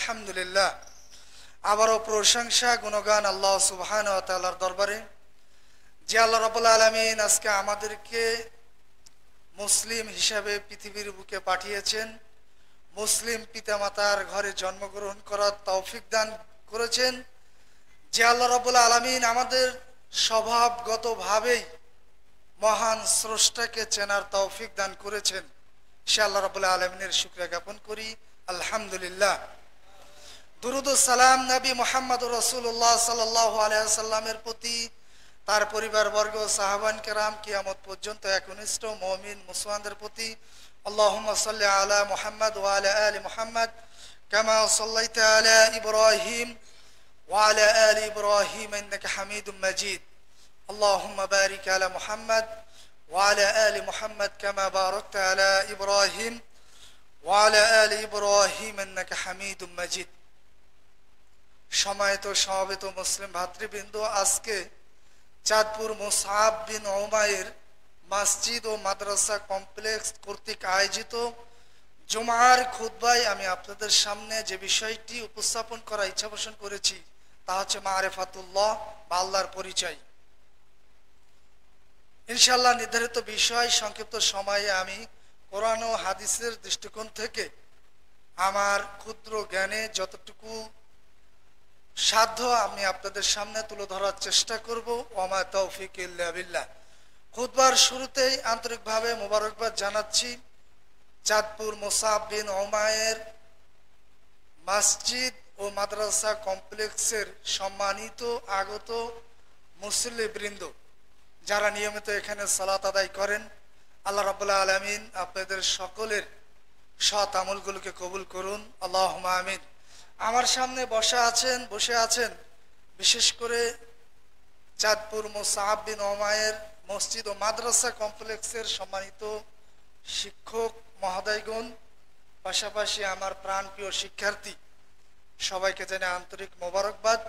আলহামদুলিল্লাহ। আবারও প্রশংসা গুণগান আল্লাহ সুবহানাহু ওয়া তাআলার দরবারে, যে আল্লাহ রাব্বুল আলামিন আজকে আমাদেরকে মুসলিম হিসাবে পৃথিবীর বুকে পাঠিয়েছেন, মুসলিম পিতামাতার ঘরে জন্মগ্রহণ করার তৌফিক দান করেছেন। যে আল্লাহ রাব্বুল আলামিন আমাদের স্বভাবগতভাবেই মহান স্রষ্টাকে চেনার তৌফিক দান করেছেন, সে আল্লাহ রাব্বুল আলামিনের শুকরিয়া জ্ঞাপন করি, আলহামদুলিল্লাহ। দুরুদ ও সালাম নবী মুহাম্মদ রাসূলুল্লাহ সাল্লাল্লাহু আলাইহি ওয়াসাল্লামের প্রতি, তার পরিবারবর্গ, সাহাবান কেরাম, কিয়ামত পর্যন্ত একনিষ্ঠ মুমিন মুসলমানদের প্রতি। আল্লাহুম্মা সাল্লি আলা মুহাম্মদ ওয়া আলা আলি মুহাম্মদ কামা সাল্লাইতা আলা ইব্রাহিম ওয়া আলা আলি ইব্রাহিম ইন্নাকা হামিদুম মাজিদ। আল্লাহুম্মা বারিক আলা মুহাম্মদ ওয়া আলা আলি মুহাম্মদ কামা বারাকতা আলা ইব্রাহিম ওয়া আলা আলি ইব্রাহিম ইন্নাকা হামিদুম মাজিদ। সম্মানিত সমবেত মুসলিম ভাতৃবৃন্দ, আজকে চাঁদপুর মুসআব বিন উমাইর মসজিদ ও মাদ্রাসা কমপ্লেক্স কর্তৃক আয়োজিত জুমার খুতবায় আমি আপনাদের সামনে যে বিষয়টি উপস্থাপন করার ইচ্ছা পোষণ করেছি তা হচ্ছে মারিফাতুল্লাহ বা আল্লাহর পরিচয়। ইনশাআল্লাহ নির্ধারিত বিষয় সংক্ষিপ্ত সময়ে আমি কোরআন ও হাদিসের দৃষ্টিকোণ থেকে আমার ক্ষুদ্র জ্ঞানে যতটুকু সাধ্য আমি আপনাদের সামনে তুলে ধরার চেষ্টা করব। ওমা তৌফিক ইল্লা বিল্লাহ। খুতবার শুরুতেই আন্তরিকভাবে মোবারকবাদ জানাচ্ছি চাঁদপুর মুসআব বিন উমাইর মসজিদ ও মাদ্রাসা কমপ্লেক্সের সম্মানিত আগত মুসল্লিবৃন্দ, যারা নিয়মিত এখানে সালাত আদায় করেন। আল্লাহ রাব্বুল আলামিন আপনাদের সকলের সৎ আমলগুলোকে কবুল করুন, আল্লাহুম্মা আমিন। আমার সামনে বসে আছেন বিশেষ করে চাঁদপুর মুসআব বিন উমাইর মসজিদ ও মাদ্রাসা কমপ্লেক্সের সম্মানিত শিক্ষক মহোদয়গণ, পাশাপাশি আমার প্রাণপ্রিয় শিক্ষার্থী, সবাইকে জানাই আন্তরিক মোবারকবাদ।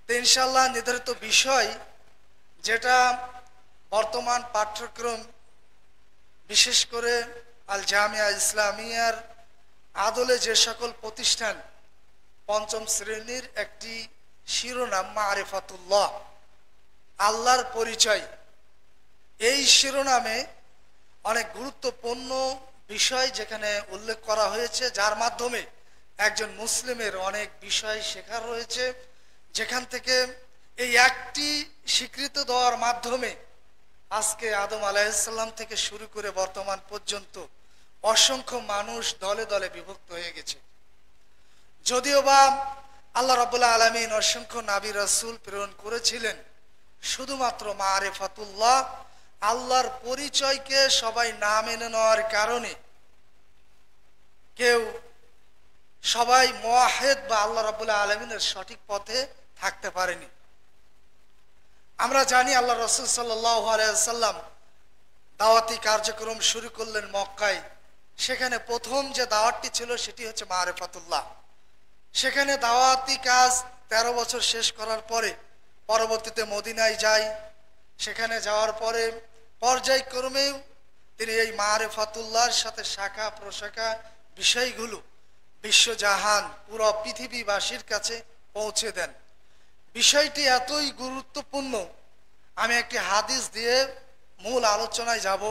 ইনশাআল্লাহ নির্ধারিত বিষয়, যেটা বর্তমান পাঠ্যক্রম বিশেষ করে আল জামিয়া ইসলামিয়ার আদলে যে সকল প্রতিষ্ঠান পঞ্চম শ্রেণীর একটি শিরোনাম মারিফাতুল্লাহ, আল্লাহর পরিচয়। এই শিরোনামে অনেক গুরুত্বপূর্ণ বিষয় যেখানে উল্লেখ করা হয়েছে, যার মাধ্যমে একজন মুসলিমের অনেক বিষয় শেখার রয়েছে, যেখান থেকে এই একটি স্বীকৃতি দেওয়ার মাধ্যমে আজকে আদম আলাইহিস সালাম থেকে শুরু করে বর্তমান পর্যন্ত অসংখ্য মানুষ দলে দলে বিভক্ত হয়ে গেছে। যদিও বা আল্লাহ রাব্বুল আলামিন অসংখ্য নবী রাসূল প্রেরণ করেছিলেন, শুধুমাত্র মারিফাতুল্লাহ আল্লাহর পরিচয়কে সবাই না মেনে নেওয়ার কারণে সবাই মুওয়াহিদ বা আল্লাহ রাব্বুল আলামিনের সঠিক পথে থাকতে পারেনি। আমরা জানি আল্লাহ রাসূল সাল্লাল্লাহু আলাইহি ওয়াসাল্লাম দাওয়াতি কার্যক্রম শুরু করলেন মক্কায়। সেখানে প্রথম যে দাওয়াতটি ছিল সেটি হচ্ছে মারিফাতুল্লাহ। সেখানে দাওয়াতি কাজ 13 বছর শেষ করার পরে পরবর্তীতে মদিনায় যায়। সেখানে যাওয়ার পরে পর্যায়ক্রমে তিনি এই মারিফাতুল্লাহর সাথে শাখা প্রশাখা বিষয়গুলো বিশ্বজাহান পুরো পৃথিবীবাসীর কাছে পৌঁছে দেন। বিষয়টি এতই গুরুত্বপূর্ণ, আমি একটি হাদিস দিয়ে মূল আলোচনায় যাব।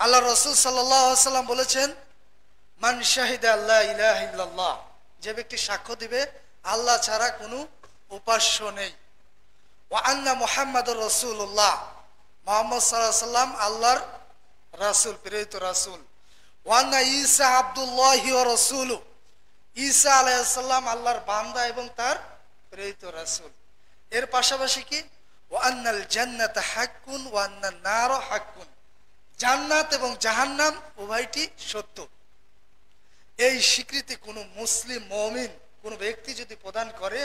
আল্লাহ রাসূল সাল্লাল্লাহু আলাইহি ওয়াসাল্লাম বলেছেন, মান শাহিদা আল্লা ইলাহা ইল্লাল্লাহ, যে ব্যক্তি সাক্ষ্য দিবে আল্লাহ ছাড়া কোনো উপাস্য নেই, ওয়া আন্না মুহাম্মাদুর রাসূলুল্লাহ, মুহাম্মদ সাল্লাল্লাহু আলাইহি ওয়াসাল্লাম আল্লাহর রাসূল, প্রেরিত রাসূল, ওয়া আন্না ঈসা আব্দুল্লাহি ওয়া রাসূলু, ঈসা আলাইহিস সালাম আল্লাহর বান্দা এবং তার প্রেরিত রাসূল। এর পাশাপাশি কি, ওয়া আন্নাল জান্নাতা হাক্কুন ওয়া আন্নান নার হাক্কুন, জান্নাত এবং জাহান্নাম উভয়টি সত্য। এই স্বীকৃতি কোনো মুসলিম মুমিন কোনো ব্যক্তি যদি প্রদান করে,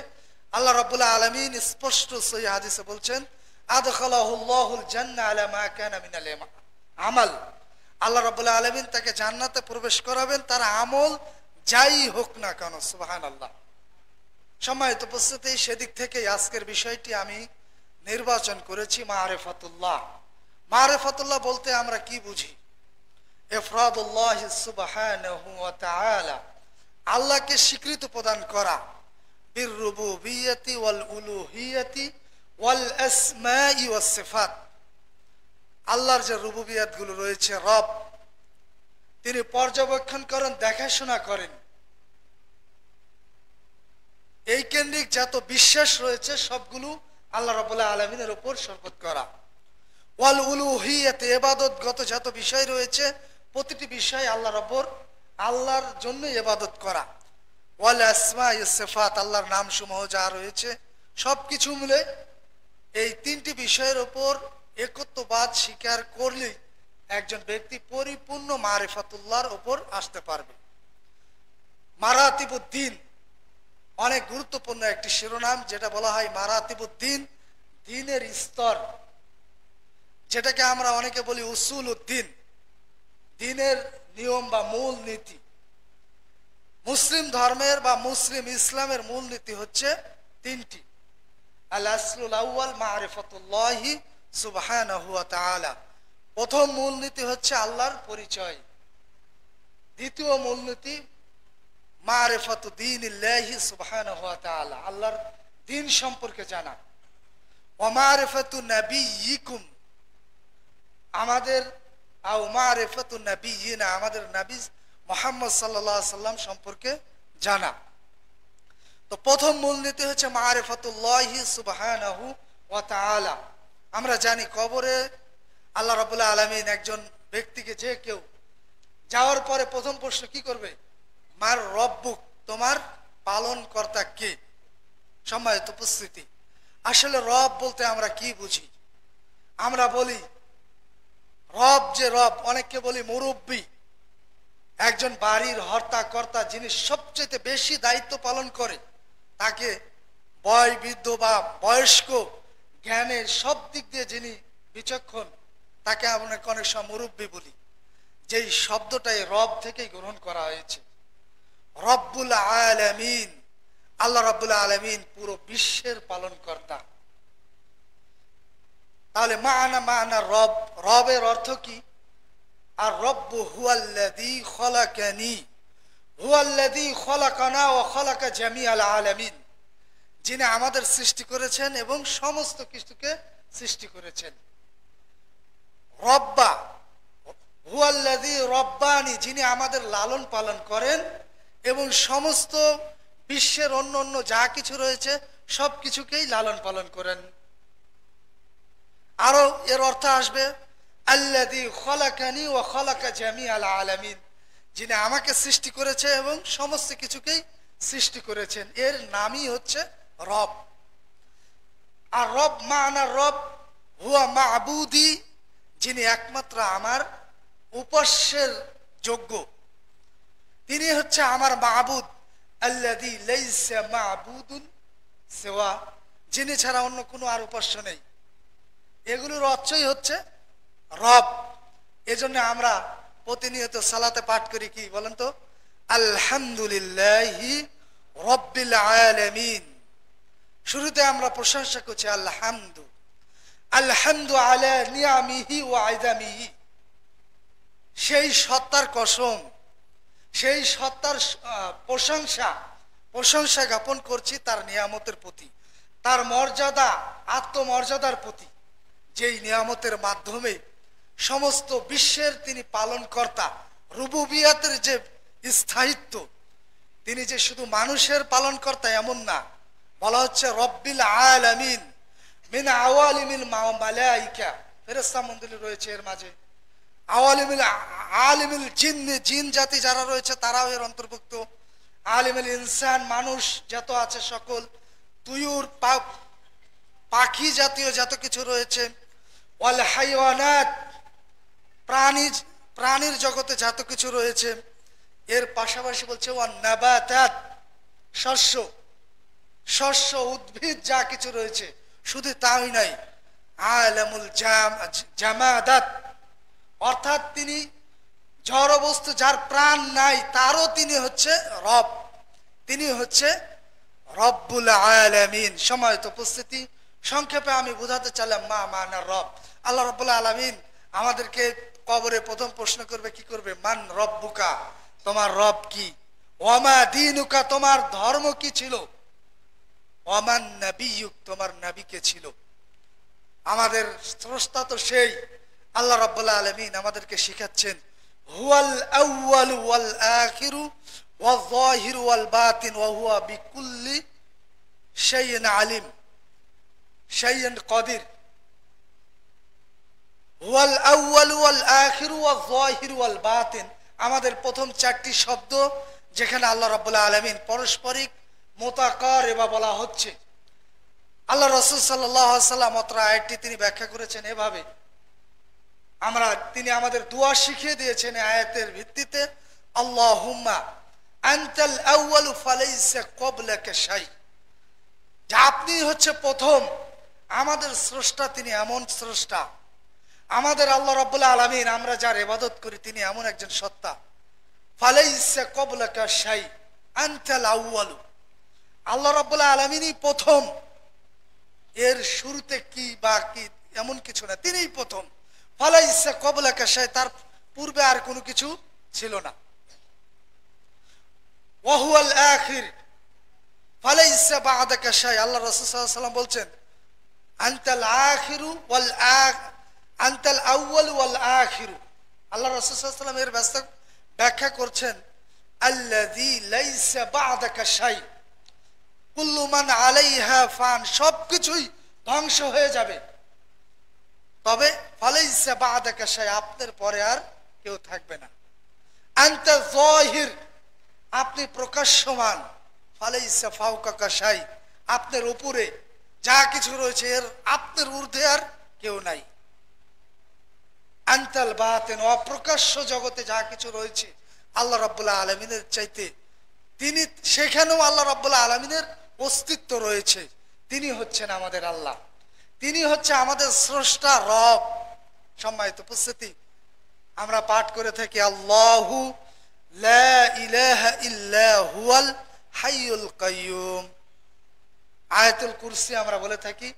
আল্লাহ রাব্বুল আলামিন স্পষ্ট সহিহ হাদিসে বলছেন, আদখালাহুল্লাহুল জান্নাহ আলা মা কানা মিনাল আমাল, আল্লাহ রাব্বুল আলামিন তাকে জান্নাতে প্রবেশ করাবেন তার আমল যাই হোক না কেন। সুবহানাল্লাহ। সম্মানিত উপস্থিতি, সেদিক থেকে আজকের বিষয়টি আমি নির্বাচন করেছি মারিফাতুল্লাহ। মারিফাতুল্লাহ বলতে আমরা কি বুঝি? ইফরাদুল্লাহ সুবহানাহু ওয়া তাআলা আল্লাহকে স্বীকৃতি প্রদান করা, বির রুবুবিয়্যাতি ওয়াল উলুহিয়্যাতি ওয়াল আসমাই ওয়াস সিফাত। আল্লাহর যে রুবুবিয়াত গুলো রয়েছে, রব তিনি পর্যবেক্ষণ করেন, দেখাশোনা করেন, এই কেন্দ্রিক যত বিশ্বাস রয়েছে সবগুলো আল্লাহ রাব্বুল আলামিনের উপর সরবত করা। ওয়াল উলুহিয়্যাতে ইবাদতগত যত বিষয় রয়েছে প্রতিটি বিষয় আল্লাহর জন্য ইবাদত করা। ওয়াল আসমাই ওয়াস সিফাত, আল্লাহর নামসমূহ যা রয়েছে সবকিছু মিলে এই তিনটি বিষয়ের উপর একত্ববাদ স্বীকার করলেই একজন ব্যক্তি পরিপূর্ণ মারিফাতুল্লাহর উপর আসতে পারবে। মারাতিবুদ্দিন অনেক গুরুত্বপূর্ণ একটি শিরোনাম, যেটা বলা হয় মারাতিবুদ্দিন, দ্বীনের স্তর, যেটাকে আমরা অনেকে বলি উসুল উদ্দিন, দ্বীনের নিয়ম বা মূল নীতি। মুসলিম ধর্মের বা মুসলিম ইসলামের মূল নীতি হচ্ছে তিনটি। আল আসলুল আউয়াল মারিফাতুল্লাহি সুবহানাহু ওয়া তাআলা, প্রথম মূলনীতি হচ্ছে আল্লাহর পরিচয়। দ্বিতীয় মূলনীতি মারিফাতু দীনিল্লাহি সুবহানাহু ওয়া তাআলা, আল্লাহর দ্বীন সম্পর্কে জানা। ওয়া মারিফাতু নাবিয়্যিকুম, আমাদের আও মারিফাতু নাবিয়্যিনা, আমাদের নবী মুহাম্মদ সাল্লাল্লাহু আলাইহি সাল্লাম সম্পর্কে জানা। তো প্রথম মূলনীতি হচ্ছে মারিফাতুল্লাহি সুবহানাহু ওয়া তাআলা। আমরা জানি কবরে আল্লাহ রাব্বুল আলামিন একজন ব্যক্তিকে, যে কেউ যাওয়ার পরে প্রথম প্রশ্ন কি করবে? মার রব্বুক, তোমার পালন কর্তা কে? সম্মানিত উপস্থিতি, আসলে রব বলতে আমরা কি বুঝি? আমরা বলি রব যে রব, অনেককে বলি মুরব্বী, একজন বাড়ির হর্তা কর্তা, যিনি সবচেয়ে বেশি দায়িত্ব পালন করে, তাকে বৃদ্ধ বা বয়স্ক, জ্ঞানের সব দিক দিয়ে যিনি বিচক্ষণ, তাকে আমরা অনেক সময় মুরব্বী বলি। যেই শব্দটাই রব থেকেই গ্রহণ করা হয়েছে। রব্বুল আলামিন, আল্লাহ রাব্বুল আলামিন পুরো বিশ্বের পালন কর্তা। তাহলে মানা রব, রবের অর্থ কি? আর রব্বু হুয়াল্লাযী খলাকানি, হুয়াল্লাযী খলাকানা ওয়া খলাকা জামিআল আলামিন, যিনি আমাদের সৃষ্টি করেছেন এবং সমস্ত কিছুকে সৃষ্টি করেছেন। রব্বা হুয়াল্লাযী রব্বানি, যিনি আমাদের লালন পালন করেন এবং সমস্ত বিশ্বের অন্য অন্য যা কিছু রয়েছে সব কিছুকেই লালন পালন করেন। আরো এর অর্থ আসবে আল্লাযী খলাকানি ওয়া খলাকা জামিআল আলামিন, যিনি আমাকে সৃষ্টি করেছে এবং সমস্ত কিছুকেই সৃষ্টি করেছেন। এর নামই হচ্ছে রব। আর রব মানা রব হুয়া মাবুদি, যিনি একমাত্র আমার উপাস্যের যোগ্য, তিনি হচ্ছে আমার মাবুদ। আল্লাযী লাইসা মাবুদুন সিওয়া, যিনি ছাড়া অন্য কোনো আর উপাস্য নেই। এগুলোর অর্থই হচ্ছে রব। এজন্য আমরা প্রতিনিয়ত সালাতে পাঠ করি কি বলেন তো? আলহামদুলিল্লাহি রাব্বিল আলামিন। শুরুতে আমরা প্রশংসা করছি আলহামদু, আলহামদু আলা নিয়ামিহি ওয়া আইদামিহি, সেই সত্তার কসম, সেই সত্তার প্রশংসা জ্ঞাপন করছি তার নিয়ামতের প্রতি, তার মর্যাদা, আত্মমর্যাদার প্রতি, যেই নিয়ামতের মাধ্যমে সমস্ত বিশ্বের তিনি পালন কর্তা। রুবুবিয়াতের যে স্থায়িত্ব, তিনি যে শুধু মানুষের পালন কর্তা এমন না, বলা হচ্ছে রব্বিল আলামিন মিন আওয়ালিমিল মালাইকা, ফেরেশতা মণ্ডলী রয়েছে এর মাঝে, আওয়ালিমিল আলিমিল জিন্নি, জিন জাতি যারা রয়েছে তারাও এর অন্তর্ভুক্ত, আলিমিল ইনসান, মানুষ যত আছে সকল, তুয়ুর পাখি জাতীয় যত কিছু রয়েছে, ওয়াল হাইওয়ানাত, প্রাণীর জগতে যত কিছু রয়েছে, এর পাশাপাশি বলছে ওয়ান নাবাতাত, শস্য উদ্ভিদ যা কিছু রয়েছে, শুধু তাই নাই, আলামুল জামাদাত, অর্থাৎ তিনি জড় বস্তু যার প্রাণ নাই তারও তিনি হচ্ছে রব, তিনি হচ্ছে রব্বুল আলামিন। সম্মানিত উপস্থিতি, সংক্ষেপে আমি বোঝাতে চাইলাম মা মানা রব। আল্লাহ রব্বুল আলামিন আমাদেরকে কবরে প্রথম প্রশ্ন করবে, কি করবে? মান রব্বুকা, তোমার রব কি? ওয়ামা দীনুকা, তোমার ধর্ম কি ছিল, ওয়ামান নাবিয়ুক, তোমার নবী কে ছিল। আমাদের স্রষ্টা তো সেই আল্লাহ রাব্বুল আলামিন আমাদেরকে শিখাচ্ছেন হুয়াল আউয়ালু ওয়াল আখিরু ওয়াল যাহিরু ওয়াল বাতিন ওয়া হুয়া বিকুল্লি শাইইন আলিম শাইইন কাদির। হুয়াল আউয়ালু ওয়াল আখিরু ওয়াল যাহিরু ওয়াল বাতিন, আমাদের প্রথম চারটি শব্দ যেখানে আল্লাহ রাব্বুল আলামিন পারস্পরিক মুতাকারিবা বলা হচ্ছে। আল্লাহ রাসূল সাল্লাল্লাহু আলাইহি ওয়াসাল্লাম অত্র আয়াতটি তিনি ব্যাখ্যা করেছেন এভাবে, তিনি আমাদের দোয়া শিখিয়ে দিয়েছেন আয়াতের ভিত্তিতে, আল্লাহুম্মা আনতাল আউয়ালু ফালাইসা ক্বাবলাকা শাই, যে আপনি হচ্ছে প্রথম, আমাদের স্রষ্টা তিনি এমন স্রষ্টা, আমাদের আল্লাহ রাব্বুল আলামিন আমরা যার ইবাদত করি তিনি এমন একজন সত্তা। ফালাইসা ক্বাবলাকা শাই আনতাল আউয়ালু, আল্লাহ রাব্বুল আলামিনই প্রথম, এর শুরুতে কি বা কি এমন কিছু না, তিনিই প্রথম। ফালাইসা ক্বাবলাকা শাই, তার পূর্বে আর কোনো কিছু ছিল না। ওয়া হুয়াল আখির ফালাইসা বা'দাকা শাই, আল্লাহ রাসূল সাল্লাল্লাহু আলাইহি ওয়াসাল্লাম বলছেন আনতাল আখিরু ওয়াল আনতাল আউয়ালু ওয়াল আখিরু। আল্লাহ রাসূল সাল্লাল্লাহু আলাইহি ওয়াসাল্লাম এর ব্যাখ্যা করছেন আল্লাযী লাইসা বা'দাকা শাই কুল্লু মান আলাইহা ফান, সবকিছুই ধ্বংস হয়ে যাবে, তবে ফালাইসা বা'দাকা শাই, আপনার পরে আর কেউ থাকবে না। আনতা যাহির, আপনি প্রকাশ্যমান, ফালাইসা ফাওকাকা শাই, আপনার উপরে যা কিছু রয়েছে এর আপনার ঊর্ধ্বে আর কেউ নাই। আনতাল বাতিন, অপ্রকাশ্য জগতে যা কিছু রয়েছে আল্লাহ রাব্বুল আলামিনের চাইতে তিনি, সেখানেও আল্লাহ রাব্বুল আলামিনের অস্তিত্ব রয়েছে। তিনি হচ্ছেন আমাদের আল্লাহ, তিনি হচ্ছে আমাদের স্রষ্টা রব। সম্মানিত উপস্থিতি, আমরা পাঠ করে থাকি আল্লাহু লা ইলাহা ইল্লা হুয়াল হাইয়ুল কাইয়ুম। আয়াতুল কুরসি আমরা বলে থাকি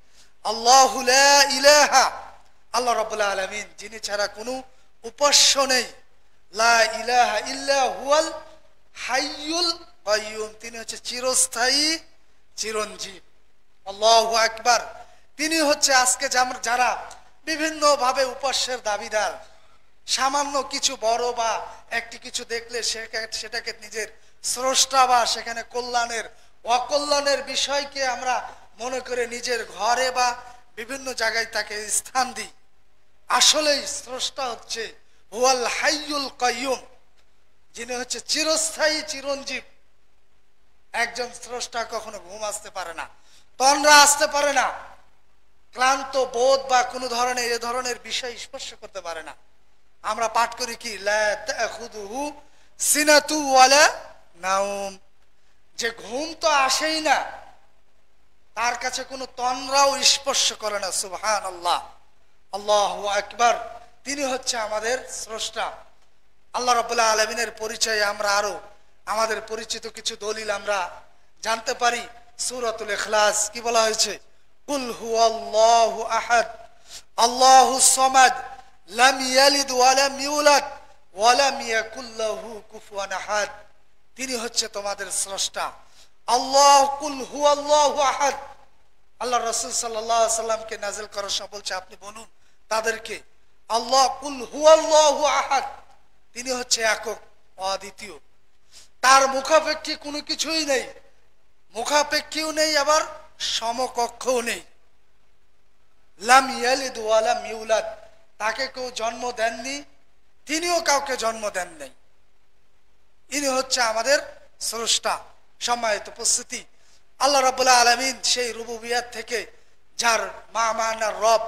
আল্লাহু লা ইলাহা, আল্লাহ রাব্বুল আলামিন যিনি ছাড়া কোনো উপাস্য নেই, লা ইলাহা ইল্লা হুয়াল হাইয়ুল কাইয়ুম, তিনি হচ্ছে চিরস্থায়ী চিরঞ্জীব। আল্লাহু আকবার। তিনি হচ্ছে আজকে যারা বিভিন্ন ভাবে উপাস্যের দাবিদার, সামান্য কিছু বড় বা একটি কিছু দেখলে সেটাকে নিজের স্রষ্টা বা সেখানে কল্যাণের অকল্যাণের বিষয়কে আমরা মনে করে নিজের ঘরে বা বিভিন্ন জায়গায় তাকে স্থান দিই। আসলেই স্রষ্টা হচ্ছে হুয়াল হাইয়ুল কাইয়ুম, যিনি হচ্ছে চিরস্থায়ী চিরঞ্জীব। একজন স্রষ্টা কখনো ঘুম আসতে পারে না, তন্দ্রা আসতে পারে না, ক্লান্ত বোধ বা কোনো ধরনের এ ধরনের বিষয় স্পর্শ করতে পারে না। আমরা পাঠ করি কি লা তাখুযুহু সিনাতু ওয়ালা নাওম, যে ঘুম তো আসেই না, তার কাছে কোনো তন্দ্রাও স্পর্শ করে না। সুবহানাল্লাহ, আল্লাহু আকবার। তিনি হচ্ছে আমাদের স্রষ্টা। আল্লাহ রাব্বুল আলামিনের পরিচয়ে আমরা আরো আমাদের পরিচিত কিছু দলিল আমরা জানতে পারি। সূরাতুল ইখলাস কি বলা হয়েছে? কুল হুয়াল্লাহু আহাদ আল্লাহুস সামাদ লাম ইয়ালিদ ওয়া লাম ইউলাদ ওয়া লাম ইয়াকুল লাহু কুফুয়ান আহাদ। তিনি হচ্ছে তোমাদের স্রষ্টা। আল্লাহ, কুল হুয়াল্লাহু আহাদ। আল্লাহ রাসূল সাল্লাল্লাহু আলাইহি সাল্লামকে নাযিল করার সময় বলছে আপনি বলুন তাদেরকে আল্লাহ, কুল হুয়াল্লাহু আহাদ, তিনি হচ্ছে একক অদ্বিতীয়, তার মুখাপেক্ষী কোনো কিছুই নেই, মুখাপেক্ষীও নেই আবার সমকক্ষও নেই। লাম ইয়ালিদ ওয়া লাম ইউলাদ, তাকে কেউ জন্ম দেননি, তিনিও কাউকে জন্ম দেন নাই। ইনি হচ্ছে আমাদের স্রষ্টা। সম্মানিত উপস্থিতি, আল্লাহ রাব্বুল আলামিন সেই রুবুবিয়াত থেকে যার মানার রব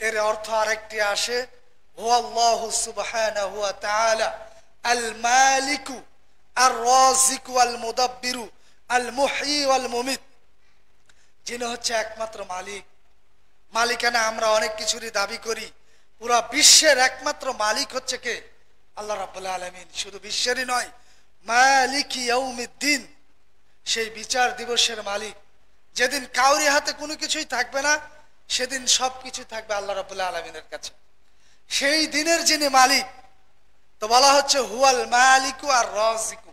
এর অর্থ আরেকটি আসে হুয়াল্লাহু সুবহানাহু ওয়া তাআলা আল মালিকু আর রাযিকু ওয়াল মুদাব্বিরু আল মুহয়ি ওয়াল মুমিত, যিনি হচ্ছে একমাত্র মালিক। মালিকানা আমরা অনেক কিছুরই দাবি করি, পুরা বিশ্বের একমাত্র মালিক হচ্ছে কে? আল্লাহ রাব্বুল আলামিন। শুধু বিশ্বেরই নয়, মালিক ইয়াউমিদ্দিন, সেই বিচার দিবসের মালিক, যেদিন কাউরি হাতে কোনো কিছুই থাকবে না, সেদিন সবকিছু থাকবে আল্লাহ রাব্বুল আলামিনের কাছে। সেই দিনের যিনি মালিক, তো বলা হচ্ছে হুয়াল মালিকু আর রাযিকু,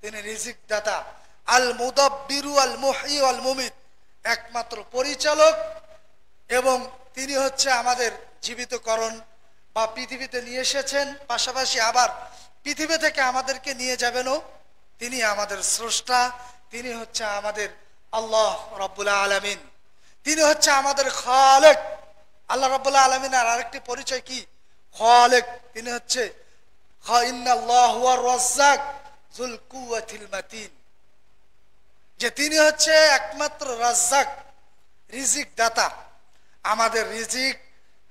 তিনি রিজিক দাতা। আল মুদাব্বিরু আল মুহয়ি আল মুমিত, একমাত্র পরিচালক, এবং তিনি হচ্ছে আমাদের জীবিতকরণ বা পৃথিবীতে নিয়ে এসেছেন, পাশাপাশি আবার পৃথিবী থেকে আমাদেরকে নিয়ে যাবেনও। তিনি আমাদের স্রষ্টা, তিনি হচ্ছে আমাদের আল্লাহ রাব্বুল আলামিন, তিনি হচ্ছে আমাদের খালেক। আল্লাহ রাব্বুল আলামিনের আরেকটি পরিচয় কি? খালেক। তিনি হচ্ছে ইন্নাল্লাহু হুয়ার রাজ্জাক যুল কুওয়াতিল মাতিন, যে তিনি হচ্ছে একমাত্র রাজ্জাক, রিজিক দাতা। আমাদের রিজিক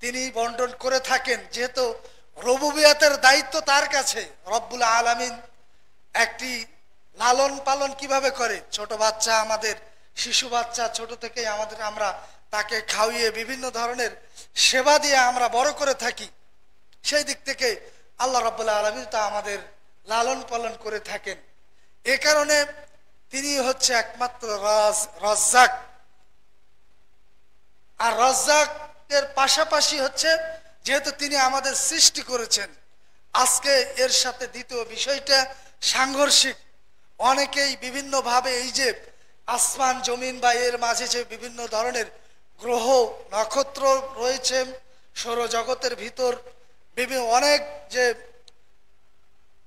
তিনি বন্টন করে থাকেন, যেহেতু রুবুবিয়াতের দায়িত্ব তার কাছে। রব্বুল আলামিন একটি লালন পালন কিভাবে করে, ছোট বাচ্চা, আমাদের শিশু বাচ্চা ছোট থেকে আমরা তাকে খাওয়িয়ে বিভিন্ন ধরনের সেবা দিয়ে আমরা বড় করে থাকি। সেই দিক থেকে আল্লাহ রাব্বুল আলামিন তা আমাদের লালন পালন করে থাকেন। এ কারণে তিনি হচ্ছে একমাত্র রাজ্জাক। আর রাজ্জাকের পাশাপাশি হচ্ছে, যেহেতু তিনি আমাদের সৃষ্টি করেছেন, আজকে এর সাথে দ্বিতীয় বিষয়টা সাংঘর্ষিক। অনেকেই বিভিন্ন ভাবে এই যে আসমান জমিন বা এর মাঝে যে বিভিন্ন ধরনের গ্রহ নক্ষত্র রয়েছে, সৌরজগতের ভিতর বিভিন্ন অনেক যে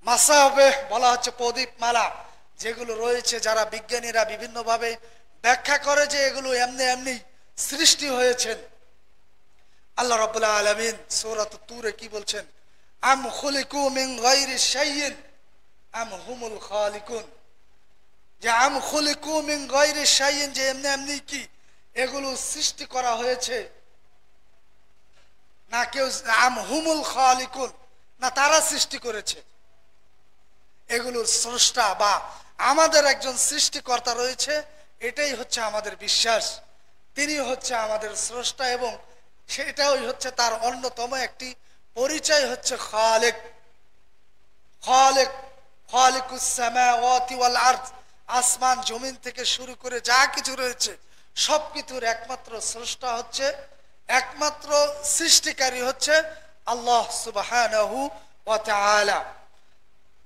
মাসাবে বলা হচ্ছে প্রদীপমালা যেগুলো রয়েছে, যারা বিজ্ঞানীরা বিভিন্নভাবে ব্যাখ্যা করে যে এগুলো এমনি এমনি সৃষ্টি হয়েছেন। আল্লাহ রাব্বুল আলামিন সূরাত তুরে কি বলছেন? আম খুলিকু মিন গায়রি শাইইন আম হুমুল খালিকুন, যে আম খুলিকু মিন গায়রি শাইইন, যে এমনি এমনি কি এগুলো সৃষ্টি করা হয়েছে, না কেউ, আম হুমুল খালিকুন, না তারা সৃষ্টি করেছে। এগুলোর স্রষ্টা বা আমাদের একজন সৃষ্টিকর্তা রয়েছে, এটাই হচ্ছে আমাদের বিশ্বাস। তিনি হচ্ছে আমাদের স্রষ্টা, এবং সেটাই হচ্ছে তার অন্যতম একটি পরিচয় হচ্ছে খালেক। খালেক, খালিকুস সামাওয়াতি ওয়াল আরদ, আসমান জমিন থেকে শুরু করে যা কিছু রয়েছে সবকিছুর একমাত্র স্রষ্টা হচ্ছে, একমাত্র সৃষ্টিকারী হচ্ছে আল্লাহ সুবহানাহু ওয়া তাআলা।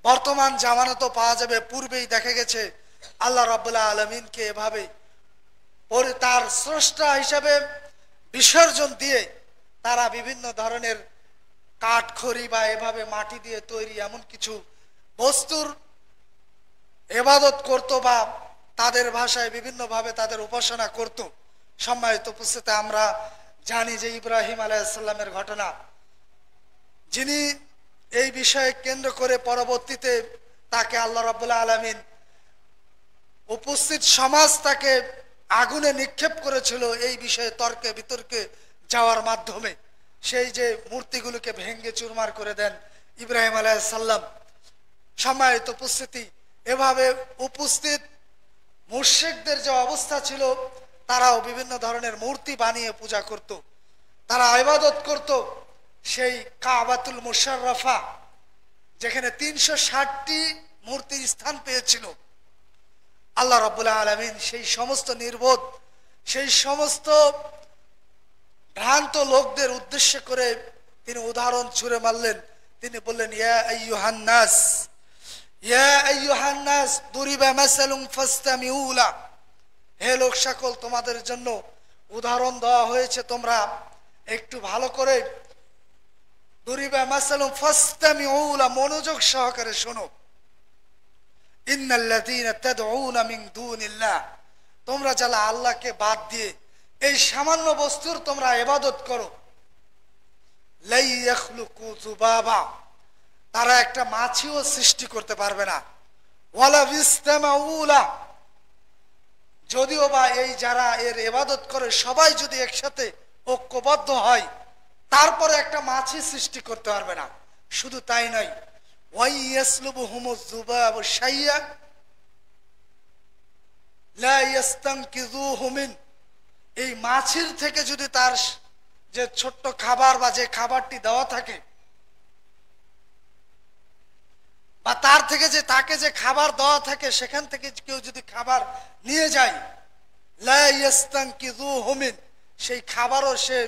বর্তমান জামানা তো পাওয়া যাবে, পূর্বেই দেখা গেছে আল্লাহ রাব্বুল আলামিনকে এভাবে তার স্রষ্টা হিসাবে বিসর্জন দিয়ে তারা বিভিন্ন ধরনের কাঠখড়ি বা এভাবে মাটি দিয়ে তৈরি এমন কিছু বস্তুর ইবাদত করত, বা তাদের ভাষায় বিভিন্নভাবে তাদের উপাসনা করত। সম্মানিত উপস্থিতি, আমরা জানি যে ইব্রাহিম আলাইহিস সালামের ঘটনা, যিনি এই বিষয়ে কেন্দ্র করে পরবর্তীতে তাকে আল্লাহ রাব্বুল আলামিন উপস্থিত সমাজ তাকে আগুনে নিক্ষেপ করেছিল এই বিষয়ে তর্কে বিতর্কে যাওয়ার মাধ্যমে। সেই যে মূর্তিগুলোকে ভেঙে চুরমার করে দেন ইব্রাহিম আলাইহিস সালাম। সম্মানিত উপস্থিতি, এভাবে উপস্থিত মুশরিকদের যে অবস্থা ছিল, তারাও বিভিন্ন ধরনের মূর্তি বানিয়ে পূজা করত, তারা ইবাদত করত সেই কাবাতুল মুশাররফা, যেখানে 360টি মূর্তির স্থান পেয়েছিল। আল্লাহ রাব্বুল আলামিন সেই সমস্ত নির্বোধ, সেই সমস্ত ভ্রান্ত লোকদের উদ্দেশ্য করে তিনি উদাহরণ ছুড়ে মারলেন। তিনি বললেন, ইয়া আইয়ুহান নাস, ইয়া আইয়ুহান নাস দুরিবা মাসালুন ফাসতামিউ লা, হে লোক সকল, তোমাদের জন্য উদাহরণ দেওয়া হয়েছে, তোমরা একটু ভালো করে দুরিবা মাসালুন ফাসতামিউ লা, মনোযোগ সহকারে শোনো। ইন্নাল্লাযীনা তাদউনা মিন দুনিল্লাহ, তোমরা যারা আল্লাহকে বাদ দিয়ে এই সামান্য বস্তুর তোমরা ইবাদত করো, লা ইয়াখলুকু যুবাবা, তারা একটা মাছিও সৃষ্টি করতে পারবে না। ওয়ালা বিস্তামাউ লা, যদিও বা এই যারা এর ইবাদত করে সবাই যদি একসাথে ঐক্যবদ্ধ হয়, তারপরে একটা মাছি সৃষ্টি করতে পারবে না। শুধু তাই নয়, ওয়াইয়াসলুবুহুমুজ যুবাবু শাইয়া লা ইস্তানকিযুহু মিন, এই মাছির থেকে যদি তার যে ছোট্ট খাবার বা যে খাবারটি দেওয়া থাকে, বা তার থেকে যে তাকে যে খাবার দেওয়া থাকে সেখান থেকে কেউ যদি খাবার নিয়ে যায়, লা ইস্তানকিযুহু মিন, সেই খাবারও সে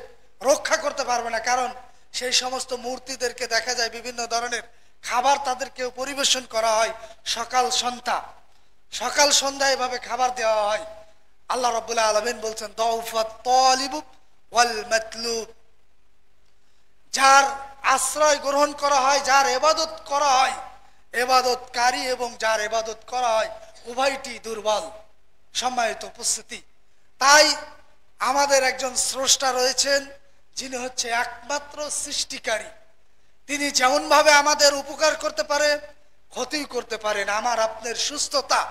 রক্ষা করতে পারবে না। কারণ সেই সমস্ত মূর্তিদেরকে দেখা যায় বিভিন্ন ধরনের খাবার তাদেরকে পরিবেশন করা হয় সকাল সন্ধ্যা, সকাল সন্ধ্যা এভাবে খাবার দেওয়া হয়। আল্লাহ রাব্বুল আলামিন বলছেন দাউফাত তালিব ওয়াল মাতলুব, যার আশ্রয় গ্রহণ করা হয়, যার ইবাদত করা হয়, ইবাদতকারী এবং যার ইবাদত করা হয় উভয়টি দুর্বল। সম্মানিত উপস্থিতি, তাই আমাদের একজন স্রষ্টা রয়েছেন যিনি হচ্ছে একমাত্র সৃষ্টিকারী। তিনি যেমন ভাবে আমাদের উপকার করতে পারে, ক্ষতি করতে পারেন। আমার আপনার সুস্থতা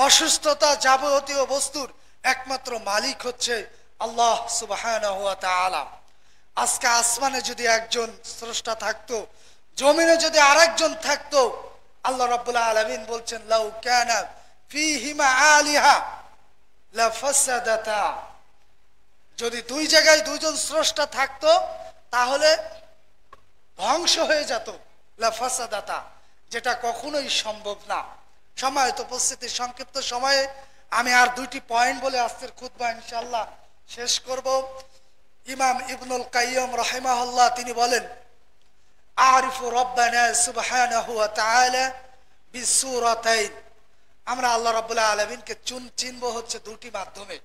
অসুস্থতা যাবতীয় বস্তুর একমাত্র মালিক হচ্ছে আল্লাহ সুবহানাহু ওয়া তাআলা। আজকে আসমানে যদি একজন স্রষ্টা থাকতো, জমিনে যদি আরেকজন থাকতো, আল্লাহ রাব্বুল আলামিন বলছেন লাউ কানা ফীহিমা আলিহা লাফাসাদাতা, যদি দুই জায়গায় দুইজন স্রষ্টা থাকতো তাহলে ধ্বংস হয়ে যেত, লাফাসাদাতা, যেটা কখনোই সম্ভব না। সম্মানিত উপস্থিতি, সংক্ষিপ্ত সময়ে আমি আর দুইটি পয়েন্ট বলে আজকের খুতবা ইনশাআল্লাহ শেষ করব। ইমাম ইবনুল কাইয়্যিম রাহিমাহুল্লাহ তিনি বলেন আরিফু রাব্বানা সুবহানাহু ওয়া তাআলা বিসূরাতাইন, আমরা আল্লাহ রাব্বুল আলামিনকে চিনব হচ্ছে দুটি মাধ্যমে।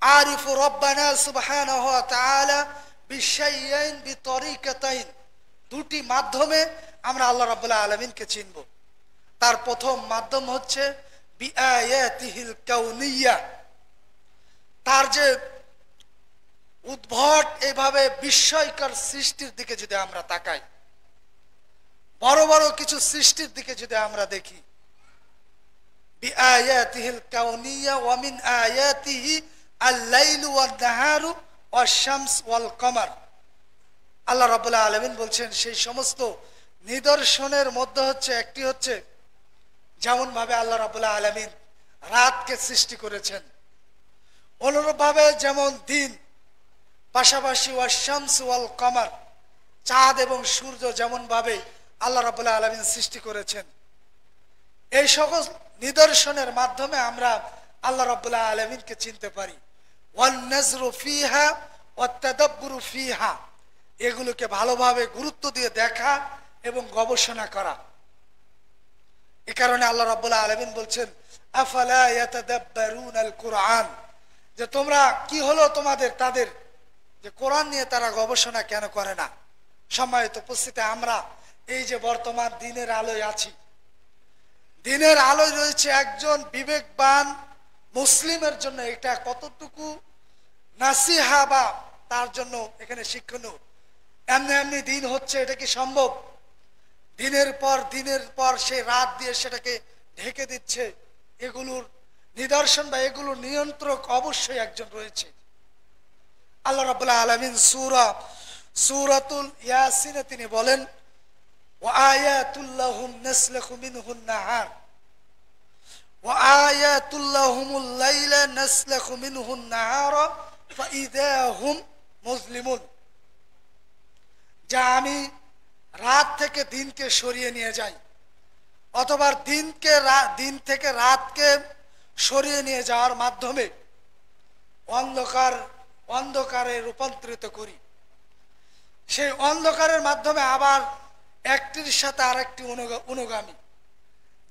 আরিফু রাব্বানা সুবহানাহু ওয়া তাআলা বিশাইইন বিতরিকাতাইন, দুটি মাধ্যমে আমরা আল্লাহ রাব্বুল আলামিনকে চিনব। তার প্রথম মাধ্যম হচ্ছে বিআয়াতিহিল কাউনিয়া, তার যে উদ্ভট এভাবে বিস্ময়কর সৃষ্টির দিকে যদি আমরা তাকাই, বড় বড় কিছু সৃষ্টির দিকে যদি আমরা দেখি, বিআয়াতিহিল কাউনিয়া ওয়া মিন আয়াতিহি আল-লাইলু ওয়ান-নাহারু ওয়াশ-শামস ওয়াল-কমার, আল্লাহ রাব্বুল আলামিন বলছেন সেই সমস্ত নিদর্শনের মধ্যে হচ্ছে একটি হচ্ছে যেমন ভাবে আল্লাহ রাব্বুল আলামিন রাতকে সৃষ্টি করেছেন, অনুরূপভাবে যেমন দিন, পাশাপাশি ওয়াশ-শামস ওয়াল-কমার, চাঁদ এবং সূর্য যেমন ভাবে আল্লাহ রাব্বুল আলামিন সৃষ্টি করেছেন। এই সকল নিদর্শনের মাধ্যমে আমরা আল্লাহ রাব্বুল আলামিনকে চিনতে পারি। ওয়ান-নাজরু ফিহা ওয়াত-তাদাব্বুরু ফিহা, এগুলোকে ভালোভাবে গুরুত্ব দিয়ে দেখা এবং গবেষণা করা। এ কারণে আল্লাহ রাব্বুল আলামিন বলছেন আফালা ইয়াতাদাব্বারুনাল কুরআন, যে তোমরা কি হলো তোমাদের, তাদের যে কোরআন নিয়ে তারা গবেষণা কেন করে না। সম্মানিত উপস্থিতি, আমরা এই যে বর্তমান দিনের আলোয় আছি, দিনের আলোয় রয়েছে একজন বিবেকবান মুসলিমের জন্য এটা কতটুকু নাসিহা বা তার জন্য এখানে শিক্ষণীয়। এমনি এমনি দিন হচ্ছে, এটা কি সম্ভব? দিনের পর সে রাত দিয়ে সেটাকে ঢেকে দিচ্ছে, এগুলোর নিদর্শন বা এগুলোর নিয়ন্ত্রক অবশ্যই একজন রয়েছে। আল্লাহ রাব্বুল আলামিন সূরাতুল ইয়াসিনে তিনি বলেন ওয়া আয়াতুল লাহুম নাসলাখু মিনহুন নাহার ওয়া আয়াতুল লাহুমুল লাইলা নাসলাখু মিনহুন নাহারা ফাইযা হুম মুজলিমুন, যা আমি রাত থেকে দিনকে সরিয়ে নিয়ে যাই, অথবা দিন থেকে রাতকে সরিয়ে নিয়ে যাওয়ার মাধ্যমে অন্ধকারে রূপান্তরিত করি। সেই অন্ধকারের মাধ্যমে আবার একটির সাথে আরেকটি অনুগামী,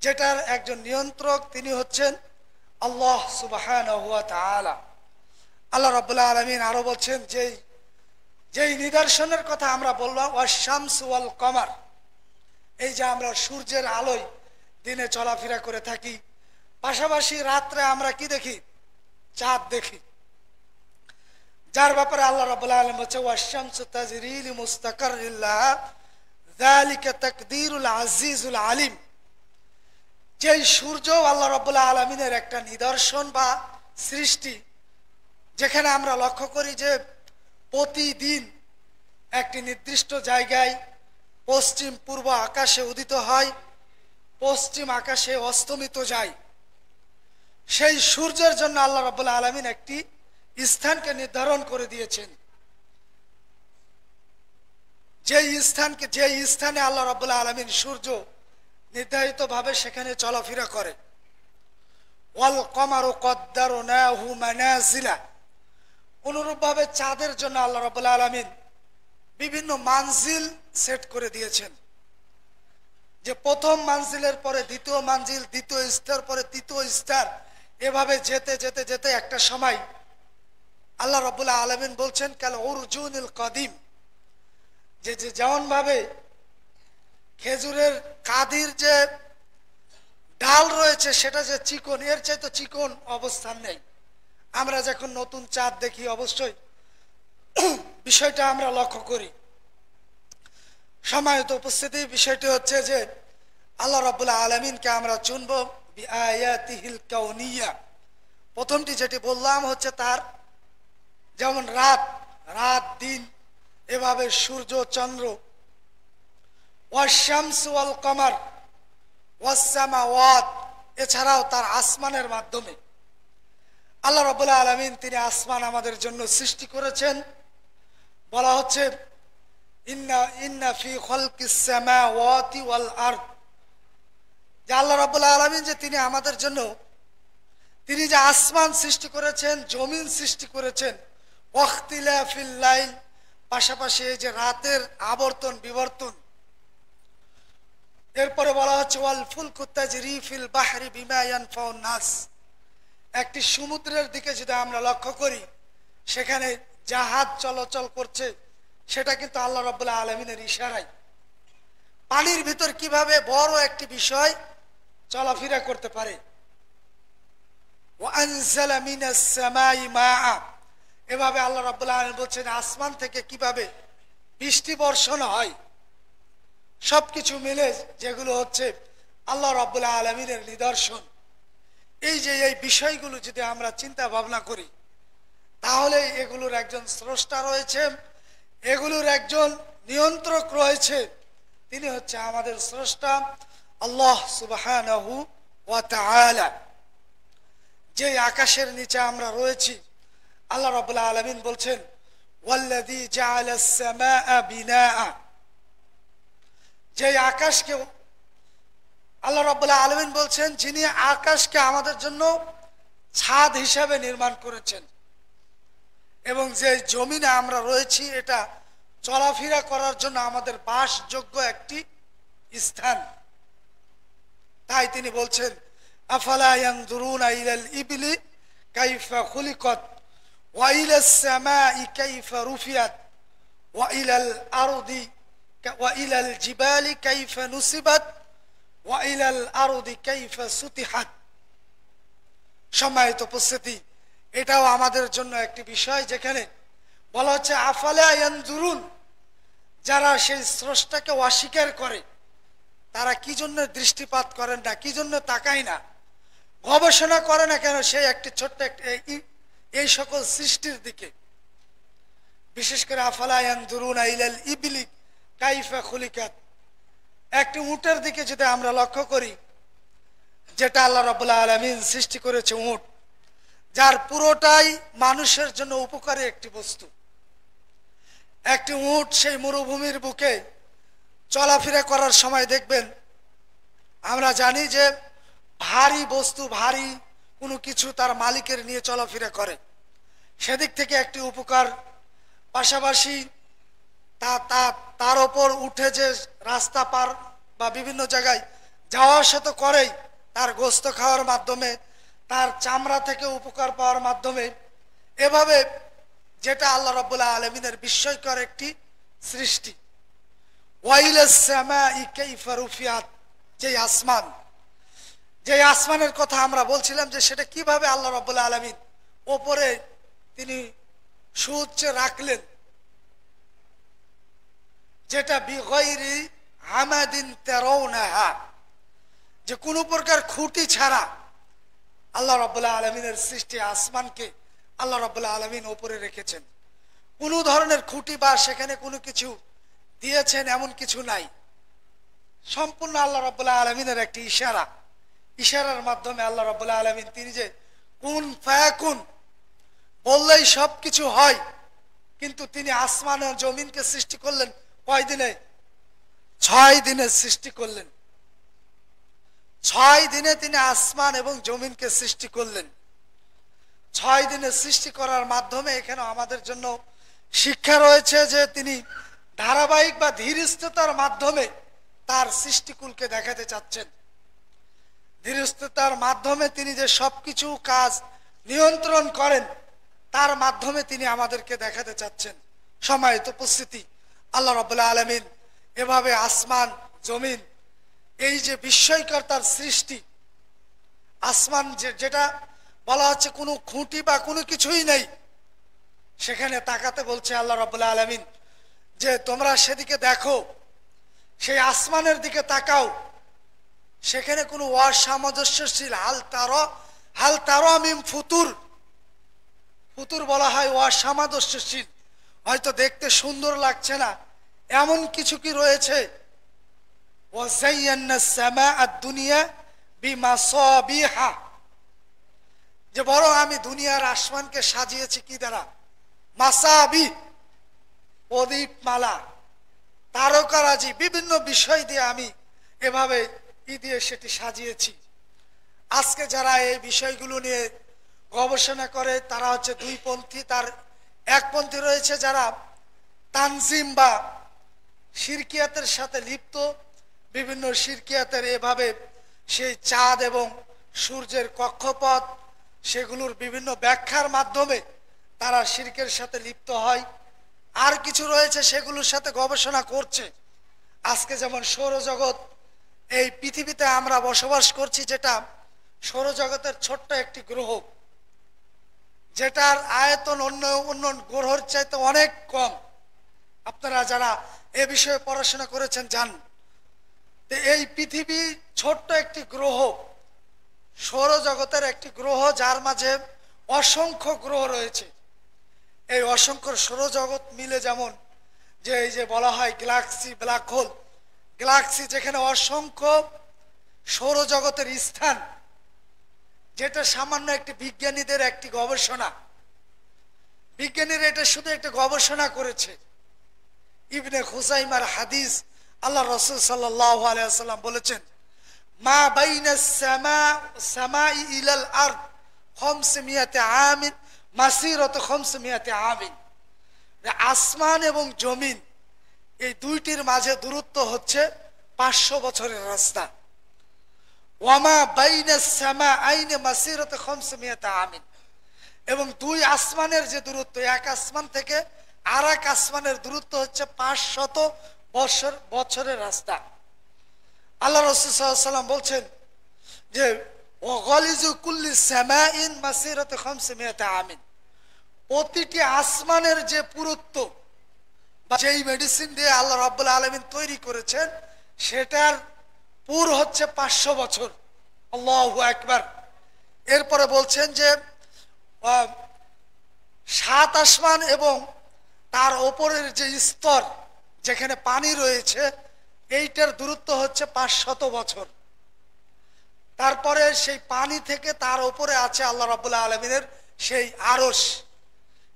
যেটার একজন নিয়ন্ত্রক তিনি হচ্ছেন আল্লাহ সুবহানাহু ওয়া তাআলা। আল্লাহ রাব্বুল আলামিন আরো বলছেন যেই নিদর্শনের কথা আমরা বললাম ওয়াশ-শামস ওয়াল কমার, এই যে আমরা সূর্যের আলোয় দিনে চলাফেরা করে থাকি, পাশাপাশি রাত্রে আমরা কি দেখি? চাঁদ দেখি, যার ব্যাপারে আল্লাহ রাব্বুল আলামিন বলেছে ওয়াশ-শামসু তাজরি লিমুস্তাকাররিন লাহা যালিকা তাকদীরুল আজিজুল আলিম। যেই সূর্য আল্লাহ রাব্বুল আলামিনের একটা নিদর্শন বা সৃষ্টি, যেখানে আমরা লক্ষ্য করি যে প্রতিদিন একটি নির্দিষ্ট জায়গায় পশ্চিম পূর্ব আকাশে উদিত হয়, পশ্চিম আকাশে অস্তমিত যায়। সেই সূর্যের জন্য আল্লাহ রাব্বুল আলামিন একটি স্থানকে নির্ধারণ করে দিয়েছেন, যে স্থানে আল্লাহ রাব্বুল আলামিন সূর্য নির্ধারিত ভাবে সেখানে চলাফেরা করে। ওয়াল কমারু কদ্দারনাহু মানাজিলা, অনুরূপভাবে চাঁদের জন্য আল্লাহ রাব্বুল আলামিন বিভিন্ন মানজিল সেট করে দিয়েছেন। যে প্রথম মানজিলের পরে দ্বিতীয় মানজিল, দ্বিতীয় স্তর পরে তৃতীয় স্তর, এভাবে যেতে যেতে যেতে একটা সময় আল্লাহ রাব্বুল আলামিন বলছেন কাল উরজুনিল কদিম, যে যেমন ভাবে খেজুরের কাদির যে ডাল রয়েছে সেটা যে চিকন, এর চাইতে চিকন অবস্থান নেই। আমরা যখন নতুন চাঁদ দেখি অবশ্যই বিষয়টা আমরা লক্ষ্য করি। সম্মানিত উপস্থিতি, বিষয়টি হচ্ছে যে আল্লাহ রাব্বুল আলামিনকে আমরা চিনব বিআয়াতিহিল কাউনিয়া। প্রথমটি যেটি বললাম হচ্ছে তার যেমন রাত রাত দিন, এভাবে সূর্য চন্দ্র, ওয়াশ-শামস ওয়াল কমার ওয়াস-সামাওয়াত, এছাড়াও তার আসমানের মাধ্যমে আল্লাহ রাব্বুল আলামিন তিনি আসমান আমাদের জন্য সৃষ্টি করেছেন। বলা হচ্ছে ইন্না ফি খালকিস সামাওয়াতি ওয়াল আরদ, যে আল্লাহ রাব্বুল আলামিন যে তিনি আমাদের জন্য তিনি যে আসমান সৃষ্টি করেছেন, জমিন সৃষ্টি করেছেন, ওয়াখতিলাফিল লাইল, পাশাপাশি এই যে রাতের আবর্তন বিবর্তন। এরপরে বলা হচ্ছে ওয়াল ফুলকু তাজরি ফিল বাহরি বিমা ইয়ানফাউন নাস, একটি সমুদ্রের দিকে যদি আমরা লক্ষ্য করি সেখানে জাহাজ চলাচল করছে, সেটা কিন্তু আল্লাহ রাব্বুল আলামিনের ইশারায়। পানির ভিতর কিভাবে বড় একটি বিষয় চলাফেরা করতে পারে। ওয়ানজালা মিনাস সামাই মাআ, এভাবে আল্লাহ রাব্বুল আলামিন বলছেন আসমান থেকে কিভাবে বৃষ্টি বর্ষণ হয়। সবকিছু মিলে যেগুলো হচ্ছে আল্লাহ রাব্বুল আলামিনের নিদর্শন। এই যে এই বিষয়গুলো যদি আমরা চিন্তা ভাবনা করি তাহলে এগুলোর একজন স্রষ্টা রয়েছে, এগুলোর একজন নিয়ন্ত্রক রয়েছে, তিনি হচ্ছে আমাদের স্রষ্টা আল্লাহ সুবহানাহু ওয়া তাআলা। যে আকাশের নিচে আমরা রয়েছি আল্লাহ রাব্বুল আলামিন বলছেন ওয়াল্লাযী জাআলাস সামাআ বিনাআ, যে আকাশকে আল্লাহ রাব্বুল আলামিন বলছেন যিনি আকাশকে আমাদের জন্য ছাদ হিসাবে নির্মাণ করেছেন, এবং যে জমিনে আমরা রয়েছি এটা চলাফেরা করার জন্য আমাদের বাসযোগ্য একটি স্থান। তাই তিনি বলছেন আফালা ইয়ানজুরুনা ইলাল ইবলি কাইফা খুলিকাত ওয়া ইলাস সামাই কাইফা রুফিয়াত ওয়া ইলাল আরদি ওয়া ইলাল জিবালি কাইফা নুসিবাত ওয়া ইলাল আরদি কাইফা সুতিহাত। সম্মানিত উপস্থিতি, এটাও আমাদের জন্য একটি বিষয় যেখানে বলা হচ্ছে আফালা ইয়ানজুরুন, যারা সেই স্রষ্টাকে অস্বীকার করে তারা কি জন্য দৃষ্টিপাত করেন না, কি জন্য তাকায় না, গবেষণা করে না কেন সেই একটি ছোট্ট এই সকল সৃষ্টির দিকে। বিশেষ করে আফালা ইয়ানজুরুনা ইলাল ইবলি কাইফা খুলিকাত, একটি উটের দিকে যদি আমরা লক্ষ্য করি, যেটা আল্লাহ রাব্বুল আলামিন সৃষ্টি করেছে উট, যার পুরোটাই মানুষের জন্য উপকারী একটি বস্তু। একটি উট সেই মরুভূমির বুকে চলাফেরা করার সময় দেখবেন, আমরা জানি যে ভারী বস্তু, ভারী কোনো কিছু তার মালিকের নিয়ে চলাফেরা করে, সেদিক থেকে একটি উপকার। পাশাপাশি তার ওপর উঠে যে রাস্তা পার বা বিভিন্ন জায়গায় যাওয়া আসা তো করেই, তার গোস্ত খাওয়ার মাধ্যমে, তার চামড়া থেকে উপকার পাওয়ার মাধ্যমে, এভাবে যেটা আল্লাহ রাব্বুল আলামিনের বিস্ময়কর একটি সৃষ্টি। ওয়াইলাস সামাই কাইফা রুফিয়াত, যে আসমান, যে আসমানের কথা আমরা বলছিলাম যে সেটা কিভাবে আল্লাহ রাব্বুল আলামিন ওপরে তিনি সুউচ্চে রাখলেন, যেটা বিগাইরি আমাদিন তারাউনাহা, যে কোনো প্রকার খুঁটি ছাড়া আল্লাহ রাব্বুল আলামিনের সৃষ্টি আসমানকে আল্লাহ রাব্বুল আলামিন উপরে রেখেছেন। কোনো ধরনের খুঁটি বা সেখানে কোনো কিছু দিয়েছেন এমন কিছু নাই, সম্পূর্ণ আল্লাহ রাব্বুল আলামিনের একটি ইশারা। ইশারার মাধ্যমে আল্লাহ রাব্বুল আলামিন তিনি যে কুন ফায়াকুন বললেই সব কিছু হয়, কিন্তু তিনি আসমান ও জমিনকে সৃষ্টি করলেন কয় দিনে? 6 দিনে সৃষ্টি করলেন। 6 দিনে তিনি আসমান এবং জমিনকে সৃষ্টি করলেন। 6 দিনে সৃষ্টি করার মাধ্যমে এখানে আমাদের জন্য শিক্ষা রয়েছে যে তিনি ধারাবাহিক বা ধীরস্থতার মাধ্যমে তার সৃষ্টিকুলকে দেখাতে চাচ্ছেন। ধীরস্থতার মাধ্যমে তিনি যে সবকিছু কাজ নিয়ন্ত্রণ করেন, তার মাধ্যমে তিনি আমাদেরকে দেখাতে চাচ্ছেন। সম্মানিত উপস্থিতি, আল্লাহ রাব্বুল আলামিন এভাবে আসমান জমিন, এই যে বিস্ময়কর তার সৃষ্টি, আসমান যেটা বলা হচ্ছে কোনো খুঁটি বা কোনো কিছুই নেই, সেখানে তাকাতে বলছে আল্লাহ রাব্বুল আলামিন যে তোমরা সেদিকে দেখো, সেই আসমানের দিকে তাকাও, সেখানে কোনো অসামঞ্জস্যশীল হাল তারা মিন ফুতুর, ফুতুর বলা হয় অসামঞ্জস্যশীল, হয়তো দেখতে সুন্দর লাগছে না এমন কিছু কি রয়েছে? ওয়াযায়্যানাস সামাআদ দুনিয়া বিমাসাবিহা, যে বরং আমি দুনিয়ার আসমানকে সাজিয়েছি কি দ্বারা? মাসাবি, প্রদীপমালা, তারকারাজি, বিভিন্ন বিষয় দিয়ে আমি এভাবে দিয়ে সেটি সাজিয়েছি। আজকে যারা এই বিষয়গুলো নিয়ে গবেষণা করে তারা হচ্ছে দুই পন্থী। তার একপন্থী রয়েছে যারা তানজিম বা শিরকিয়াতের সাথে লিপ্ত, বিভিন্ন শিরকিয়াতের এভাবে সেই চাঁদ এবং সূর্যের কক্ষপথ সেগুলোর বিভিন্ন ব্যাখ্যার মাধ্যমে তারা শিরকের সাথে লিপ্ত হয়। আর কিছু রয়েছে সেগুলোর সাথে গবেষণা করছে। আজকে যেমন সৌরজগৎ, এই পৃথিবীতে আমরা বসবাস করছি, যেটা সৌরজগতের ছোট্ট একটি গ্রহ, যেটার আয়তন অন্য গ্রহের চাইতে অনেক কম। আপনারা যারা এ বিষয়ে পড়াশোনা করেছেন জানেন। এই পৃথিবী ছোট্ট একটি গ্রহ, সৌরজগতের একটি গ্রহ, যার মাঝে অসংখ্য গ্রহ রয়েছে। এই অসংখ্য সৌরজগৎ মিলে যেমন যে এই যে বলা হয় গ্যালাক্সি, ব্ল্যাক হোল, গ্যালাক্সি যেখানে অসংখ্য সৌরজগতের স্থান, যেটা সামান্য একটি বিজ্ঞানীদের একটি গবেষণা। বিজ্ঞানীরা এটা শুধু একটা গবেষণা করেছে। ইবনে খুজাইমার হাদিস, আল্লাহ রাসূল সাল্লাল্লাহু আলাইহি ওয়াসাল্লাম বলেছেন, মা বাইনাস সামাই ইলাল আরদ 500 আমিন মাসিরাতু 500 আমিন। আসমান এবং জমিন এই দুইটির মাঝে দূরত্ব হচ্ছে 500 বছরের রাস্তা। ওয়ামা বাইনাস সামাআইনি মাসিরাতু 500 আমিন, এবং দুই আসমানের যে দূরত্ব, এক আসমান থেকে আর এক আসমানের দূরত্ব হচ্ছে 500 বছরের রাস্তা। আল্লাহ রাসূল সাল্লাল্লাহু আলাইহি ওয়াসাল্লাম বলছেন যে ওয়াগালিজু কুল্লি সামাইন মাসিরাতু 500 আমিন, প্রতিটি আসমানের যে পুরুত্ব বা যেই মেডিসিন দিয়ে আল্লাহ রাব্বুল আলামিন তৈরি করেছেন সেটার পুর হচ্ছে 500 বছর। আল্লাহু আকবার। এরপরে বলছেন যে 7 আসমান এবং তার ওপরের যে স্তর যেখানে পানি রয়েছে, এইটার দূরত্ব হচ্ছে 500 বছর। তারপরে সেই পানি থেকে তার উপরে আছে আল্লাহ রাব্বুল আলামিনের সেই আরশ,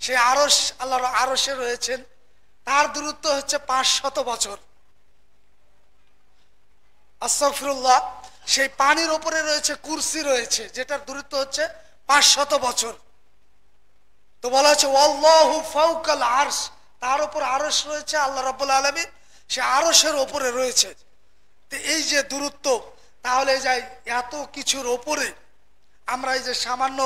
সেই আরশ, আল্লাহর আরশে রয়েছেন, তার দূরত্ব হচ্ছে 500 বছর। আস্তাগফিরুল্লাহ। সেই পানির উপরে রয়েছে কুরসি রয়েছে, যেটার দূরত্ব হচ্ছে 500 বছর। তো বলা হচ্ছে ওয়াল্লাহু ফাওকাল আরশ, তার উপর আরশ রয়েছে, আল্লাহ রাব্বুল আলামিন সে আরশের উপরে রয়েছে। তো এই যে দূরত্ব, তাহলে যাই এত কিছুর ওপরে আমরা এই যে সামান্য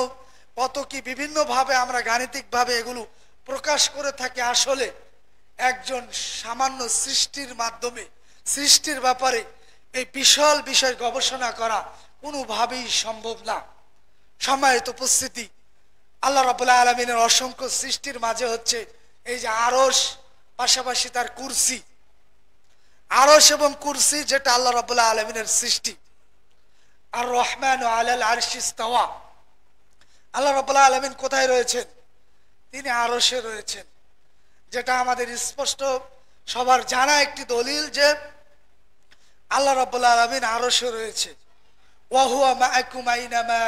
কত কি বিভিন্নভাবে আমরা গাণিতিকভাবে এগুলো প্রকাশ করে থাকি, আসলে একজন সামান্য সৃষ্টির মাধ্যমে সৃষ্টির ব্যাপারে এই বিশাল বিষয় গবেষণা করা কোনোভাবেই সম্ভব না। সম্মানিত উপস্থিতি, আল্লাহ রাব্বুল আলামিনের অসংখ্য সৃষ্টির মাঝে হচ্ছে এই যে আরশ, পাশাপাশি তার কুরসি। আরশ এবং কুরসি যেটা আল্লাহ রাব্বুল আলামিনের সৃষ্টি। আর রহমান আলাল আরশি ইস্তাওয়া, আল্লাহ রাব্বুল আলামিন কোথায় রয়েছেন? তিনি আরশে রয়েছেন, যেটা আমাদের স্পষ্ট সবার জানা একটি দলিল যে আল্লাহ রাব্বুল আলামিন আরশে রয়েছে। ওয়া হুয়া মাআকুম আইনামা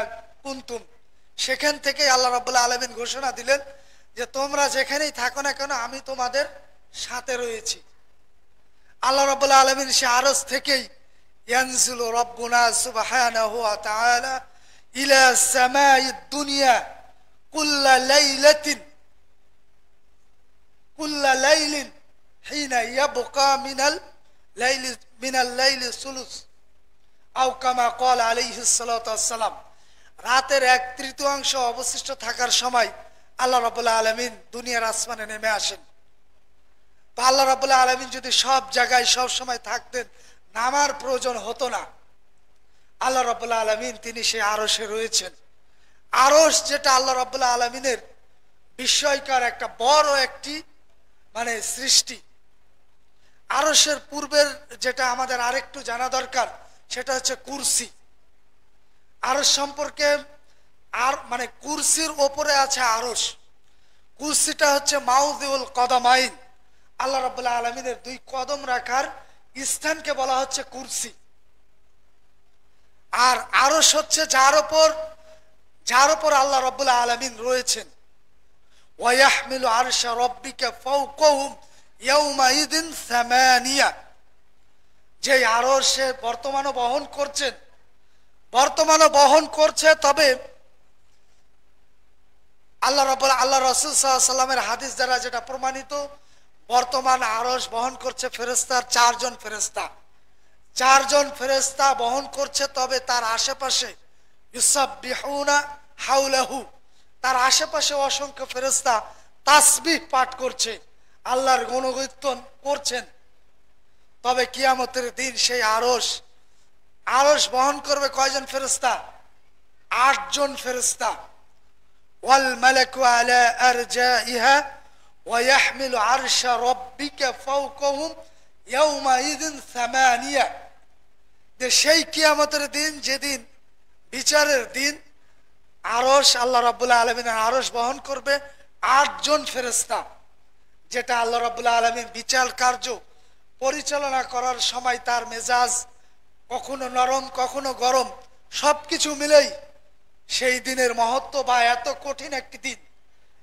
কুনতুম, সেখান থেকে আল্লাহ রাব্বুল আলামিন ঘোষণা দিলেন যে তোমরা যেখানেই থাকো না কেন আমি তোমাদের সাথে রয়েছি। আল্লাহ রাব্বুল আলামিন সে আরশ থেকেই ইয়ানজিলু রাব্বুনা সুবহানাহু ওয়া তাআলা ইলা সামাইদ দুনিয়া কুল্লা লাইলিন হিনা ইয়াবকা মিনাল লাইলি মিনাল লাইলি সুলুস আও কামা ক্বালা আলাইহিস সালাতু ওয়াস সালাম, রাতের 1/3 অবশিষ্ট থাকার সময় আল্লাহ রাব্বুল আলামিন দুনিয়ার আসমানে নেমে আসেন। তো আল্লাহ রাব্বুল আলামিন যদি সব জায়গায় সব সময় থাকতেন, নামার প্রয়োজন হতো না। আল্লাহ রাব্বুল আলামিন তিনি সেই আরশে রয়েছেন। আরশ যেটা আল্লাহ রাব্বুল আলামিনের বিস্ময়কর একটা বড় একটি মানে সৃষ্টি। আরশের পূর্বের যেটা আমাদের আরেকটু জানা দরকার, সেটা হচ্ছে কুরসি। আরশ সম্পর্কে আর মানে কুরসির ওপরে আছে আরশ। কুরসিটা হচ্ছে মাউযিউল কদমাইন, আল্লাহ রাব্বুল আলামিনের 2 কদম রাখার স্থানকে বলা হচ্ছে কুরসি। আর আরশ হচ্ছে যার উপর আল্লাহ রাব্বুল আলামিন রয়েছেন। ওয়া ইয়াহমিলু আরশা রাব্বিকা ফাওকাহুম ইয়াওমাইদিন সামানিয়া, যে আরশে বর্তমানও বহন করছে। তবে আল্লাহ রাসূল সাল্লাল্লাহু আলাইহি সাল্লামের হাদিস দ্বারা যেটা প্রমাণিত, বর্তমান আরশ বহন করছে ফেরেশতার 4 জন ফেরেশতা। 4 জন ফেরেশতা বহন করছে, তবে তার আশেপাশে ইউসাব্বিহুনা হাওলাহু, তার আশেপাশে অসংখ্য ফেরেশতা তাসবিহ পাঠ করছে, আল্লাহর গুণকীর্তন করছেন। তবে কিয়ামতের দিন সেই আরশ বহন করবে কয়জন ফেরেশতা? 8 জন ফেরেশতা। ওয়াল মালাকু আলা আরজাইহা ওয়া ইয়াহমিলু আরশা রাব্বিকা ফাওকাহুম ইয়াওমাইদিন সামানিয়া, যে সেই কিয়ামতের দিন, যেদিন বিচারের দিন, আরশ আল্লাহ রাব্বুল আলামিনের আরশ বহন করবে 8 জন ফেরেশতা। যেটা আল্লাহ রাব্বুল আলামিন বিচার কার্য পরিচালনা করার সময় তার মেজাজ কখনো নরম কখনো গরম, সবকিছু মিলেই সেই দিনের মহত্ব বা এত কঠিন একটি দিন,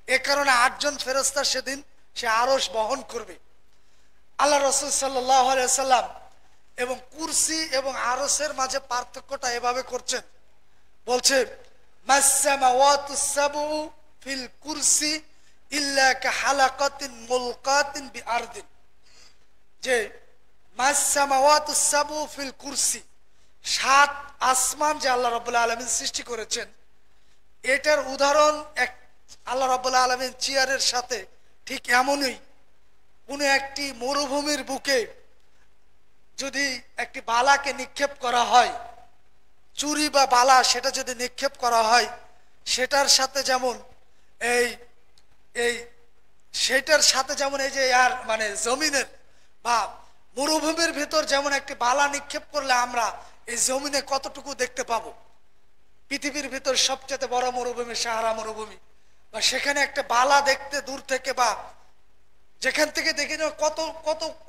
এ কারণে 8 জন ফেরেশতা সেদিন সে আরশ বহন করবে। আল্লাহ রাসূল সাল্লাল্লাহু আলাইহি সাল্লাম এবং কুরসি এবং আরশের মাঝে পার্থক্যটা এভাবে করছেন, বলছে মাস সামাওয়াতুস সাবউ ফিল কুরসি ইল্লা কাহালাকাতিন মুলকাতিন বিআরদিন, যে মাস সামাওয়াতুস সাবউ ফিল কুরসি, 7 আসমান যে আল্লাহ রাব্বুল আলামিন সৃষ্টি করেছেন, এটার উদাহরণ এক আল্লাহ রাব্বুল আলামিন চেয়ারের সাথে ঠিক এমনই কোন একটি মরুভূমির বুকে যদি একটি বালাকে নিক্ষেপ করা হয়, চুরি বা বালা সেটা যদি নিক্ষেপ করা হয়, সেটার সাথে যেমন সেটার সাথে যেমন এই যে আর মানে জমিনের বা মরুভূমির ভিতর যেমন একটি বালা নিক্ষেপ করলে আমরা এই জমিনে কতটুকু দেখতে পাবো। পৃথিবীর ভিতর সবচেয়ে বড় মরুভূমি সাহারা মরুভূমি, বা সেখানে একটা বালা দেখতে দূর থেকে বা যেখান থেকে দেখে নেওয়া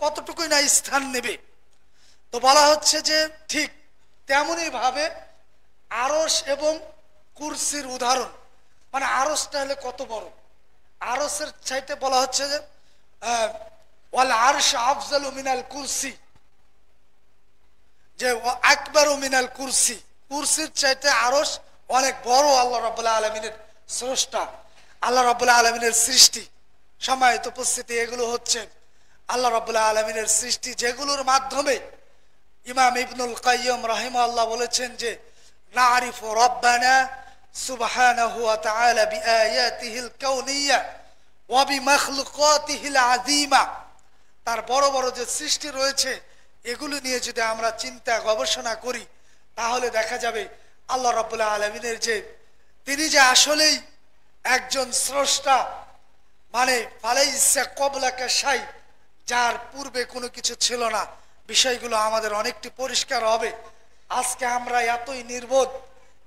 কতটুকুই না স্থান নেবে। তো বলা হচ্ছে যে ঠিক তেমনই ভাবে আরশ এবং কুরসির উদাহরণ, মানে আরশটা হলে কত বড়, আরশের চাইতে বলা হচ্ছে যে ওয়াল আরশ আফজালু মিনাল কুরসি, যে আকবারু মিনাল কুরসি, কুরসির চাইতে আরশ অনেক বড়। আল্লাহ রাব্বুল আলামিনের স্রষ্টা, আল্লাহ রাব্বুল আলামিনের সৃষ্টি। সম্মানিত উপস্থিতি, এগুলো হচ্ছে আল্লাহ রাব্বুল আলামিনের সৃষ্টি, যেগুলোর মাধ্যমে ইমাম ইবনুল কাইয়্যিম রাহিমাহুল্লাহ বলেছেন যে নারিফু রাব্বানা সুবহানাহু ওয়া তাআলা বিআয়াতিহিল কাউনিয়্যা ওয়া বিমাখলুকাতিহিল আযীমা, তার বড় বড় যে সৃষ্টি রয়েছে এগুলো নিয়ে যদি আমরা চিন্তা গবেষণা করি, তাহলে দেখা যাবে আল্লাহ রাব্বুল আলামিনের যে তিনি যে আসলেই একজন স্রষ্টা, মানে ফালাইসা ক্বাবলাকা শাই, যার পূর্বে কোনো কিছু ছিল না। বিষয়গুলো আমাদের অনেকটি পরিষ্কার হবে। আজকে আমরা এতই নির্বোধ,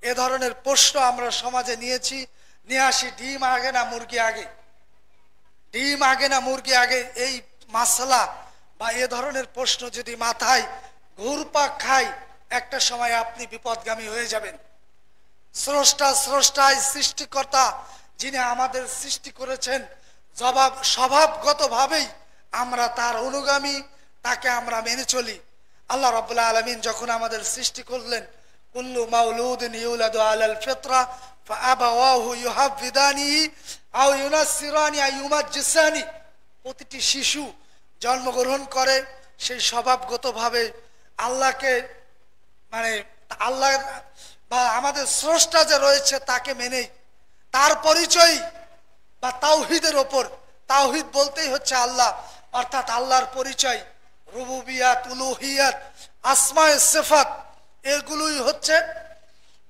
এ ধরনের প্রশ্ন আমরা সমাজে নিয়ে আসি, ডিম আগে না মুরগি আগে, ডিম আগে না মুরগি আগে, এই মাসলা বা এ ধরনের প্রশ্ন যদি মাথায় ঘুরপাক খায়, একটা সময় আপনি বিপদগামী হয়ে যাবেন। স্রষ্টায় সৃষ্টিকর্তা যিনি আমাদের সৃষ্টি করেছেন, স্বভাবগতভাবেই আমরা তার অনুগামী, তাকে আমরা মেনে চলি। আল্লাহ রাব্বুল আলামিন যখন আমাদের সৃষ্টি করলেন, কুল্লু মাউলুদিন ইউলাদু আলাল ফিতরা ফাআবাওয়াহু ইউহাফিদানিহি আও ইউনাসসিরানি আও ইউমাজ্জিসানি, প্রতিটি শিশু জন্মগ্রহণ করে সেই স্বভাবগতভাবে আল্লাহকে মানে আল্লাহ বা আমাদের স্রষ্টা যে রয়েছে তাকে মেনেই তার পরিচয় বা তাওহীদের ওপর, তাওহীদ বলতেই হচ্ছে আল্লাহ, অর্থাৎ আল্লাহর পরিচয়, রুবুবিয়াত, উলুহিয়াত, আসমায়ে সিফাত, এগুলোই হচ্ছে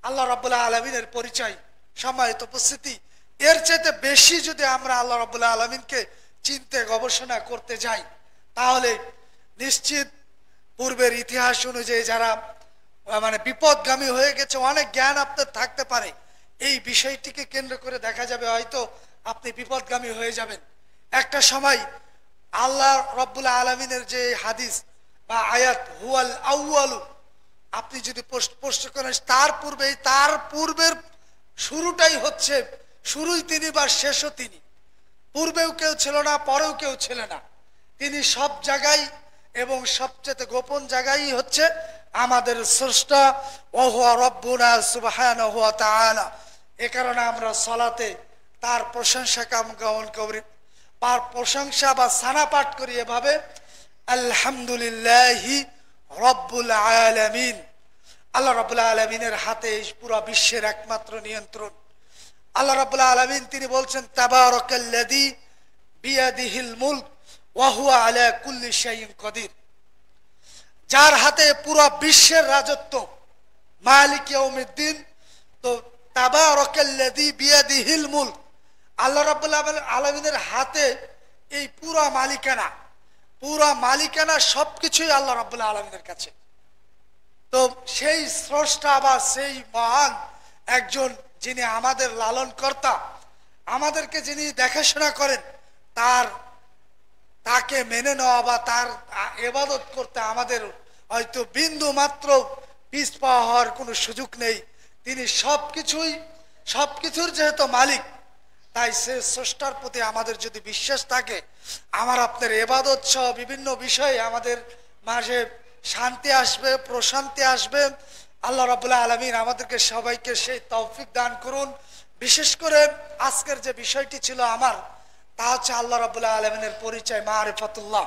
আল্লাহ রাব্বুল আলামিনের পরিচয়। সম্মানিত উপস্থিতি, এর চাইতে বেশি যদি আমরা আল্লাহ রাব্বুল আলামিনকে চিনতে গবেষণা করতে যাই তাহলে নিশ্চিত পূর্বের ইতিহাস অনুযায়ী যারা মানে বিপদগামী হয়ে গেছে, অনেক জ্ঞান আপনার থাকতে পারে, এই বিষয়টিকে কেন্দ্র করে দেখা যাবে হয়তো আপনি বিপদগামী হয়ে যাবেন। একটা সময় আল্লাহ রাব্বুল আলামিনের যে হাদিস বা আয়াত হুয়াল আউয়ালু, আপনি যদি প্রশ্ন করেন তার পূর্বের শুরুটাই হচ্ছে, শুরুই তিনি বা শেষও তিনি, পূর্বেও কেউ ছিল না, পরেও কেউ ছিল না, তিনি সব জায়গায় এবং সবচেয়ে গোপন জায়গায় হচ্ছে আমাদের স্রষ্টা, ওয়া হুয়া রব্বুনা সুবহানাহু ওয়া তাআলা। এ কারণে আমরা সালাতে তার প্রশংসা গান করি, তার প্রশংসা বা সানা পাঠ করি এভাবে, আলহামদুলিল্লাহি রব্বুল আলামিন। আল্লাহ রাব্বুল আলামিনের হাতে পুরো বিশ্বের একমাত্র নিয়ন্ত্রণ। আল্লাহ রাব্বুল আলামিন তিনি বলছেন তাবারাকাল্লাযী বিয়াদিহিল মুলক ওয়া হুয়া আলা কুল্লি শাইইন কাদির, যার হাতে পুরো বিশ্বের রাজত্ব, মালিক ইয়াউমিদ্দিন। তো তাবারাকাল্লাযী বিয়াদিহিল মুলক, আল্লাহ রাব্বুল আলামিনের হাতে এই পুরো মালিকানা সবকিছুই আল্লাহ রাব্বুল আলামিনের কাছে। তো সেই স্রষ্টা বা সেই মহান একজন যিনি আমাদের লালন কর্তা, আমাদেরকে যিনি দেখাশোনা করেন, তাকে মেনে নেওয়া বা তার ইবাদত করতে আমাদের হয়তো বিন্দু মাত্র পিছ পা হওয়ার কোনো সুযোগ নেই। তিনি সবকিছুর যেহেতু মালিক, তাই সে স্রষ্টার প্রতি আমাদের যদি বিশ্বাস থাকে, আমার আপনার ইবাদত সহ বিভিন্ন বিষয়ে আমাদের মাঝে শান্তি আসবে, প্রশান্তি আসবে। আল্লাহ রাব্বুল আলামিন আমাদেরকে সবাইকে সেই তৌফিক দান করুন। বিশেষ করে আজকের যে বিষয়টি ছিল আমার, তা হচ্ছে আল্লাহ রাব্বুল আলামিনের পরিচয় মারিফাতুল্লাহ,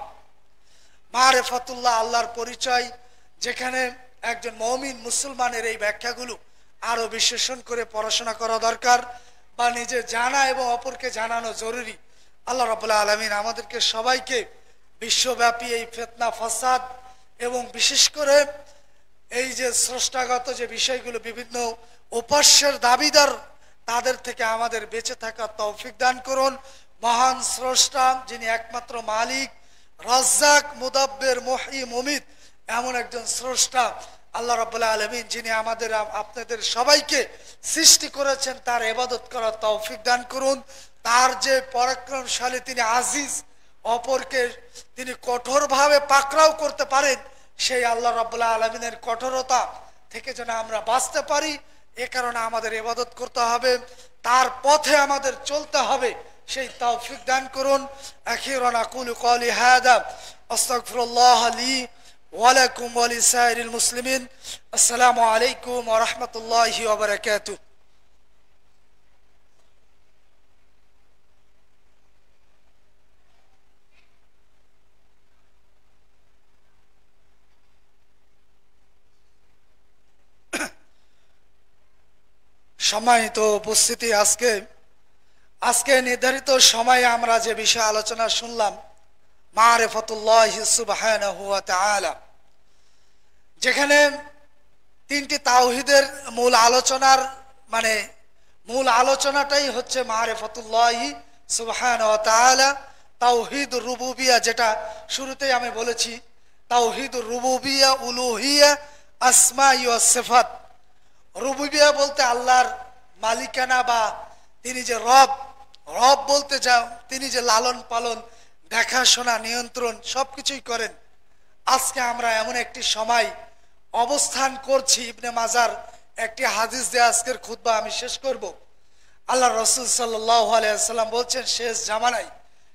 আল্লাহর পরিচয়, যেখানে একজন মুমিন মুসলমানের এই ব্যাখ্যাগুলো আরো বিশ্লেষণ করে পড়াশোনা করা দরকার বা নিজে জানা এবং অপরকে জানানো জরুরি। আল্লাহ রাব্বুল আলামিন আমাদেরকে সবাইকে বিশ্বব্যাপী এই ফিতনা ফাসাদ এবং বিশেষ করে এই যে স্রষ্টাগত যে বিষয়গুলো, বিভিন্ন উপাস্যের দাবিদার, তাদের থেকে আমাদের বেঁচে থাকার তৌফিক দান করুন। মহান স্রষ্টা যিনি একমাত্র মালিক, রাজ্জাক, মুদাব্বির, মুহয়ি, মুমিত, এমন একজন স্রষ্টা আল্লাহ রাব্বুল আলামিন যিনি আমাদের আপনাদের সবাইকে সৃষ্টি করেছেন, তার ইবাদত করার তৌফিক দান করুন। তার যে পরাক্রমশালী, তিনি আজিজ, অপরকে তিনি কঠোরভাবে পাকড়াও করতে পারেন, সেই আল্লাহ রাব্বুল আলামিনের কঠোরতা থেকে যেন আমরা বাঁচতে পারি। এ কারণে আমাদের ইবাদত করতে হবে, তার পথে আমাদের চলতে হবে, সেই তৌফিক দান করুন। আখিরান আকুলু ক্বালি হাযা আস্তাগফিরুল্লাহ লি ওয়া লাকুম ওয়া লিসাইরিল মুসলিমিন। আসসালামু আলাইকুম ওয়া রাহমাতুল্লাহি ওয়া বারাকাতুহু। সম্মানিত উপস্থিতি, আজকে নির্ধারিত সময়ে আমরা যে বিষয়ে আলোচনা শুনলাম, মারিফাতুল্লাহি সুবহানাহু ওয়া তাআলা, যেখানে তিনটি তাওহীদের মূল আলোচনাটাই হচ্ছে মারিফাতুল্লাহি সুবহানাহু ওয়া তাআলা। তাওহীদুর রুবুবিয়্যাহ, যেটা শুরুতেই আমি বলেছি, তাওহীদুর রুবুবিয়্যাহ, উলুহিয়্যাহ, আসমাই ওয়াস সিফাত। রুবুবিয়্যাহ বলতে আল্লাহর মালিকানা বা তিনি যে রব বলতে তিনি যে লালন পালন, দেখাশোনা, নিয়ন্ত্রণ সবকিছুই করেন। আজকে আমরা এমন একটি সময় অবস্থান করছি, ইবনে মাজার একটি হাদিস দিয়ে আজকের খুতবা আমি শেষ করব। আল্লাহ রাসূল সাল্লাল্লাহু আলাইহি ওয়াসাল্লাম বলছেন, শেষ জামানায়,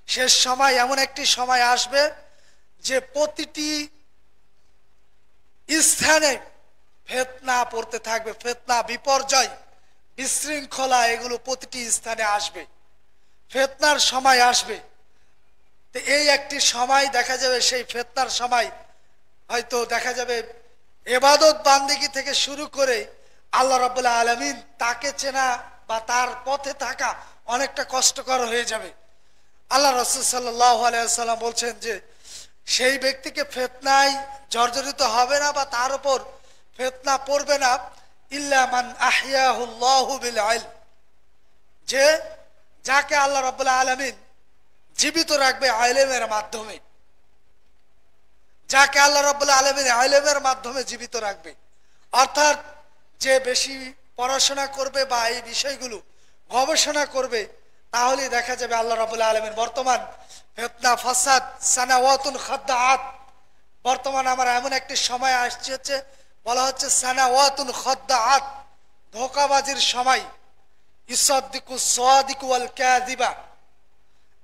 শেষ সময় এমন একটি সময় আসবে যে প্রতিটি স্থানে ফিতনা পড়তে থাকবে, ফিতনা, বিপর্যয়, বিশৃঙ্খলা, এগুলো প্রতিটি স্থানে আসবে। ফিতনার সময় আসবে, তো এই একটি সময় দেখা যাবে, সেই ফিতনার সময় হয়তো দেখা যাবে ইবাদত বান্দেগী থেকে শুরু করে আল্লাহ রাব্বুল আলামিন তাকে চেনা বা তার পথে থাকা অনেকটা কষ্টকর হয়ে যাবে। আল্লাহ রাসূল সাল্লাল্লাহু আলাইহি ওয়াসাল্লাম বলছেন যে সেই ব্যক্তিকে ফিতনায় জর্জরিত হবে না বা তার উপর ফিতনা পড়বে না ইল্লা মান আহইয়াহুল্লাহু বিল ইলম, যে যাকে আল্লাহ রাব্বুল আলামিন জীবিত রাখবে ইলমের মাধ্যমে, যাকে আল্লাহ রাব্বুল আলামিন ইলমের মাধ্যমে জীবিত রাখবে। অর্থাৎ যে বেশি পড়াশোনা করবে বা এই বিষয়গুলো গবেষণা করবে, তাহলে দেখা যাবে আল্লাহ রাব্বুল আলামিন বর্তমান ফিতনা ফাসাদ সানাওয়াতুন খাদ্দাআত, বর্তমান আমরা এমন একটি সময় আসছে হচ্ছে বলা হচ্ছে সানাওয়াতুন খাদ্দাআত, ধোঁকাবাজির সময়। ইসাদ্দিকু সাদিকু ওয়াল কাযিবা,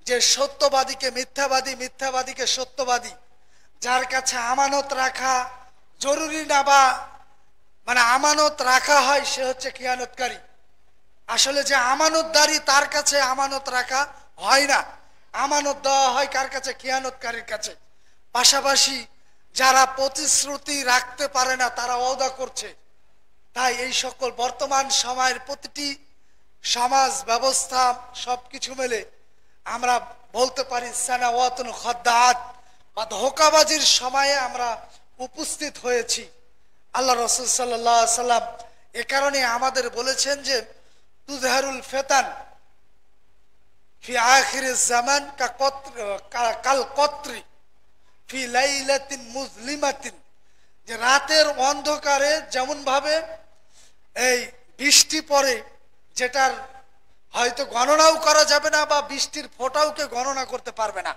যে সত্যবাদীকে মিথ্যাবাদী, মিথ্যাবাদীকে সত্যবাদী, যার কাছে আমানত রাখা জরুরি না বা মানে আমানত রাখা হয় সে হচ্ছে খিয়ানতকারী। আসলে যে আমানতদারি তার কাছে আমানত রাখা হয় না, আমানত দেওয়া হয় কার কাছে? খিয়ানতকারীর কাছে। পাশাপাশি যারা প্রতিশ্রুতি রাখতে পারে না তারা ওয়াদা করছে। তাই এই সকল বর্তমান সময়ের প্রতিটি সমাজ ব্যবস্থা সবকিছু মিলে আমরা বলতে পারি সানাওয়াতুন খাদ্দাআত বা ধোঁকাবাজির সময়ে আমরা উপস্থিত হয়েছি। আল্লাহ রাসূল সাল্লাল্লাহু আলাইহি সাল্লাম এ কারণে আমাদের বলেছেন যে তুযহারুল ফিতান ফি আখিরিজ জামান কাল কত্রি ফি লাইলাতিন মুজলিমাতিন, যে রাতের অন্ধকারে যেমন ভাবে এই বৃষ্টি পড়ে, যেটার হয়তো গণনাও করা যাবে না বা বৃষ্টির ফোঁটাওকে গণনা করতে পারবে না,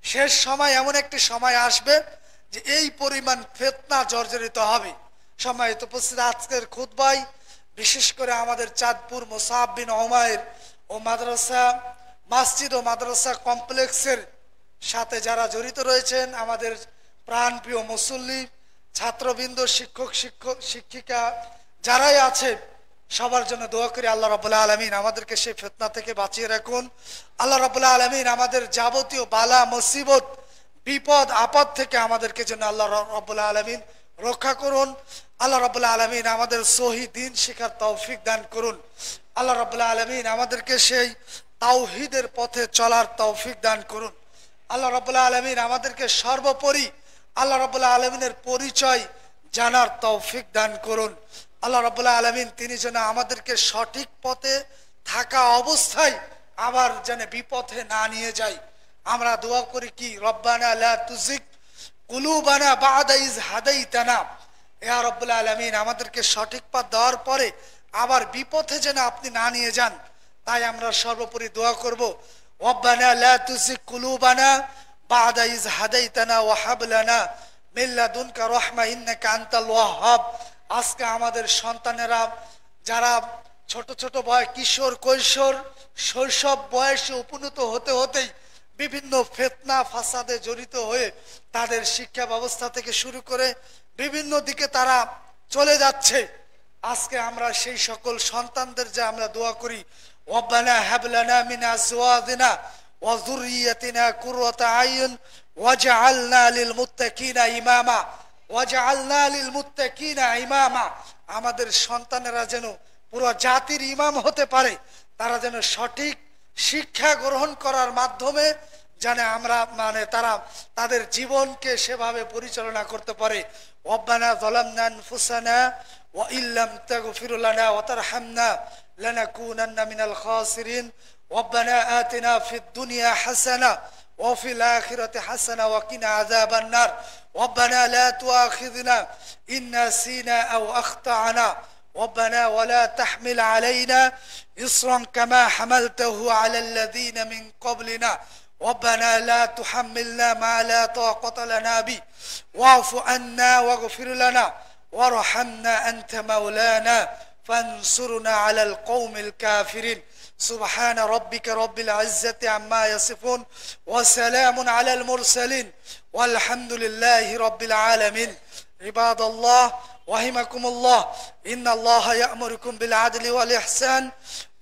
শেষ সময় এমন একটি সময় আসবে যে এই পরিমাণ ফিতনা জর্জরিত হবে। সম্মানিত উপস্থিত, আজকের খুতবায় বিশেষ করে আমাদের চাঁদপুর মুসআব বিন উমাইর ও মাদ্রাসা মসজিদ ও মাদ্রাসা কমপ্লেক্সের সাথে যারা জড়িত রয়েছেন, আমাদের প্রাণপ্রিয় মুসল্লি, ছাত্রবৃন্দ, শিক্ষক শিক্ষিকা যারাই আছে, সবার জন্য দোয়া করি আল্লাহ রাব্বুল আলামিন আমাদেরকে সেই ফিতনা থেকে বাঁচিয়ে রাখুন। আল্লাহ রাব্বুল আলামিন আমাদের যাবতীয় বালা মুসিবত বিপদ আপদ থেকে আমাদেরকে যেন আল্লাহ রাব্বুল আলামিন রক্ষা করুন। আল্লাহ রাব্বুল আলামিন আমাদের সহি দ্বীন শিখার তৌফিক দান করুন। আল্লাহ রাব্বুল আলামিন আমাদেরকে সেই তাওহীদের পথে চলার তৌফিক দান করুন। আল্লাহ রাব্বুল আলামিন আমাদেরকে সর্বোপরি আল্লাহ রাব্বুল আলামিনের পরিচয় জানার তৌফিক দান করুন। আল্লাহ রাব্বুল আলামিন তিনি যেন আমাদেরকে সঠিক পথে থাকা অবস্থায় আবার যেন বিপথে না নিয়ে যায়। আমরা দোয়া করি কি, রব্বানা লা তুজিগ কুলুবানা বা'দা ইজ হাদাইতানা, ইয়া রাব্বুল আলামিন আমাদেরকে সঠিক পথ দেওয়ার পরে আবার বিপথে যেন আপনি না নিয়ে যান। তাই আমরা সর্বোপরি দোয়া করব, রব্বানা লা তুজিগ কুলুবানা বা'দা ইজ হাদাইতানা ওয়া হাব লানা মিন লাদুনকা রাহমা ইন্নাকা আনতাল ওয়াহ্হাব। আজকে আমাদের সন্তানেরা যারা ছোট ছোট বয়স, কিশোর কৈশোর শৈশব বয়সে উপনীত হতে হতেই বিভিন্ন ফিতনা ফাসাদে জড়িত হয়ে তাদের শিক্ষা ব্যবস্থা থেকে শুরু করে বিভিন্ন দিকে তারা চলে যাচ্ছে। আজকে আমরা সেই সকল সন্তানদের যে আমরা দোয়া করি, রব্বানা হাব লানা মিন আজওয়াজিনা ওয়া যুররিয়াতিনা কুররাতা আয়ুন ওয়াজআলনা লিল মুত্তাকিনা ইমামা ওয়াজআলনা লিল মুত্তাকিনা ইমামা। আমাদের সন্তানেরা যেন পুরো জাতির ইমাম হতে পারে, তারা যেন সঠিক শিক্ষা গ্রহণ করার মাধ্যমে যেন আমরা তারা তাদের জীবনকে সেভাবে পরিচালনা করতে পারে। রব্বানা যালামনা আনফুসানা ওয়া ইল্লাম তাগফির লানা ওয়া তারহামনা লানাকুনান্না মিনাল খাসিরিন। রব্বানা আতিনা ফিদ দুনিয়া হাসানা ওয়া ফিল আখিরাতি হাসানা ওয়া কিনা আযাবান নার। রব্বানা লা তুআখিযনা ইন নাসিনা আও আখতা'না। ربنا ولا تحمل علينا إصرا كما حملته على الذين من قبلنا. ربنا لا تحملنا ما لا طاقة لنا به واعف عنا واغفر لنا وارحمنا أنت مولانا فانصرنا على القوم الكافرين. سبحان ربك رب العزة عما يصفون وسلام على المرسلين والحمد لله رب العالمين. عباد الله رحمكم الله، إن الله يأمركم بالعدل والإحسان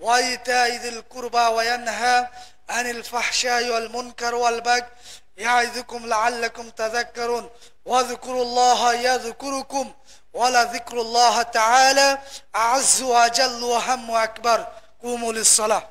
وإيتاء ذي القربى وينهى আনিল ফাহশাই ওয়াল মুনকার ওয়াল বাগই ইয়াইযুকুম লাআল্লাকুম তাযাক্কারুন ওয়াযকুরুল্লাহা ইয়াযকুরুকুম ওয়ালা যিকরুল্লাহি তাআলা আ'আজ্জু ওয়া আজাল্লু ওয়া হাম্মু আকবার কুমু লিস-সালাহ।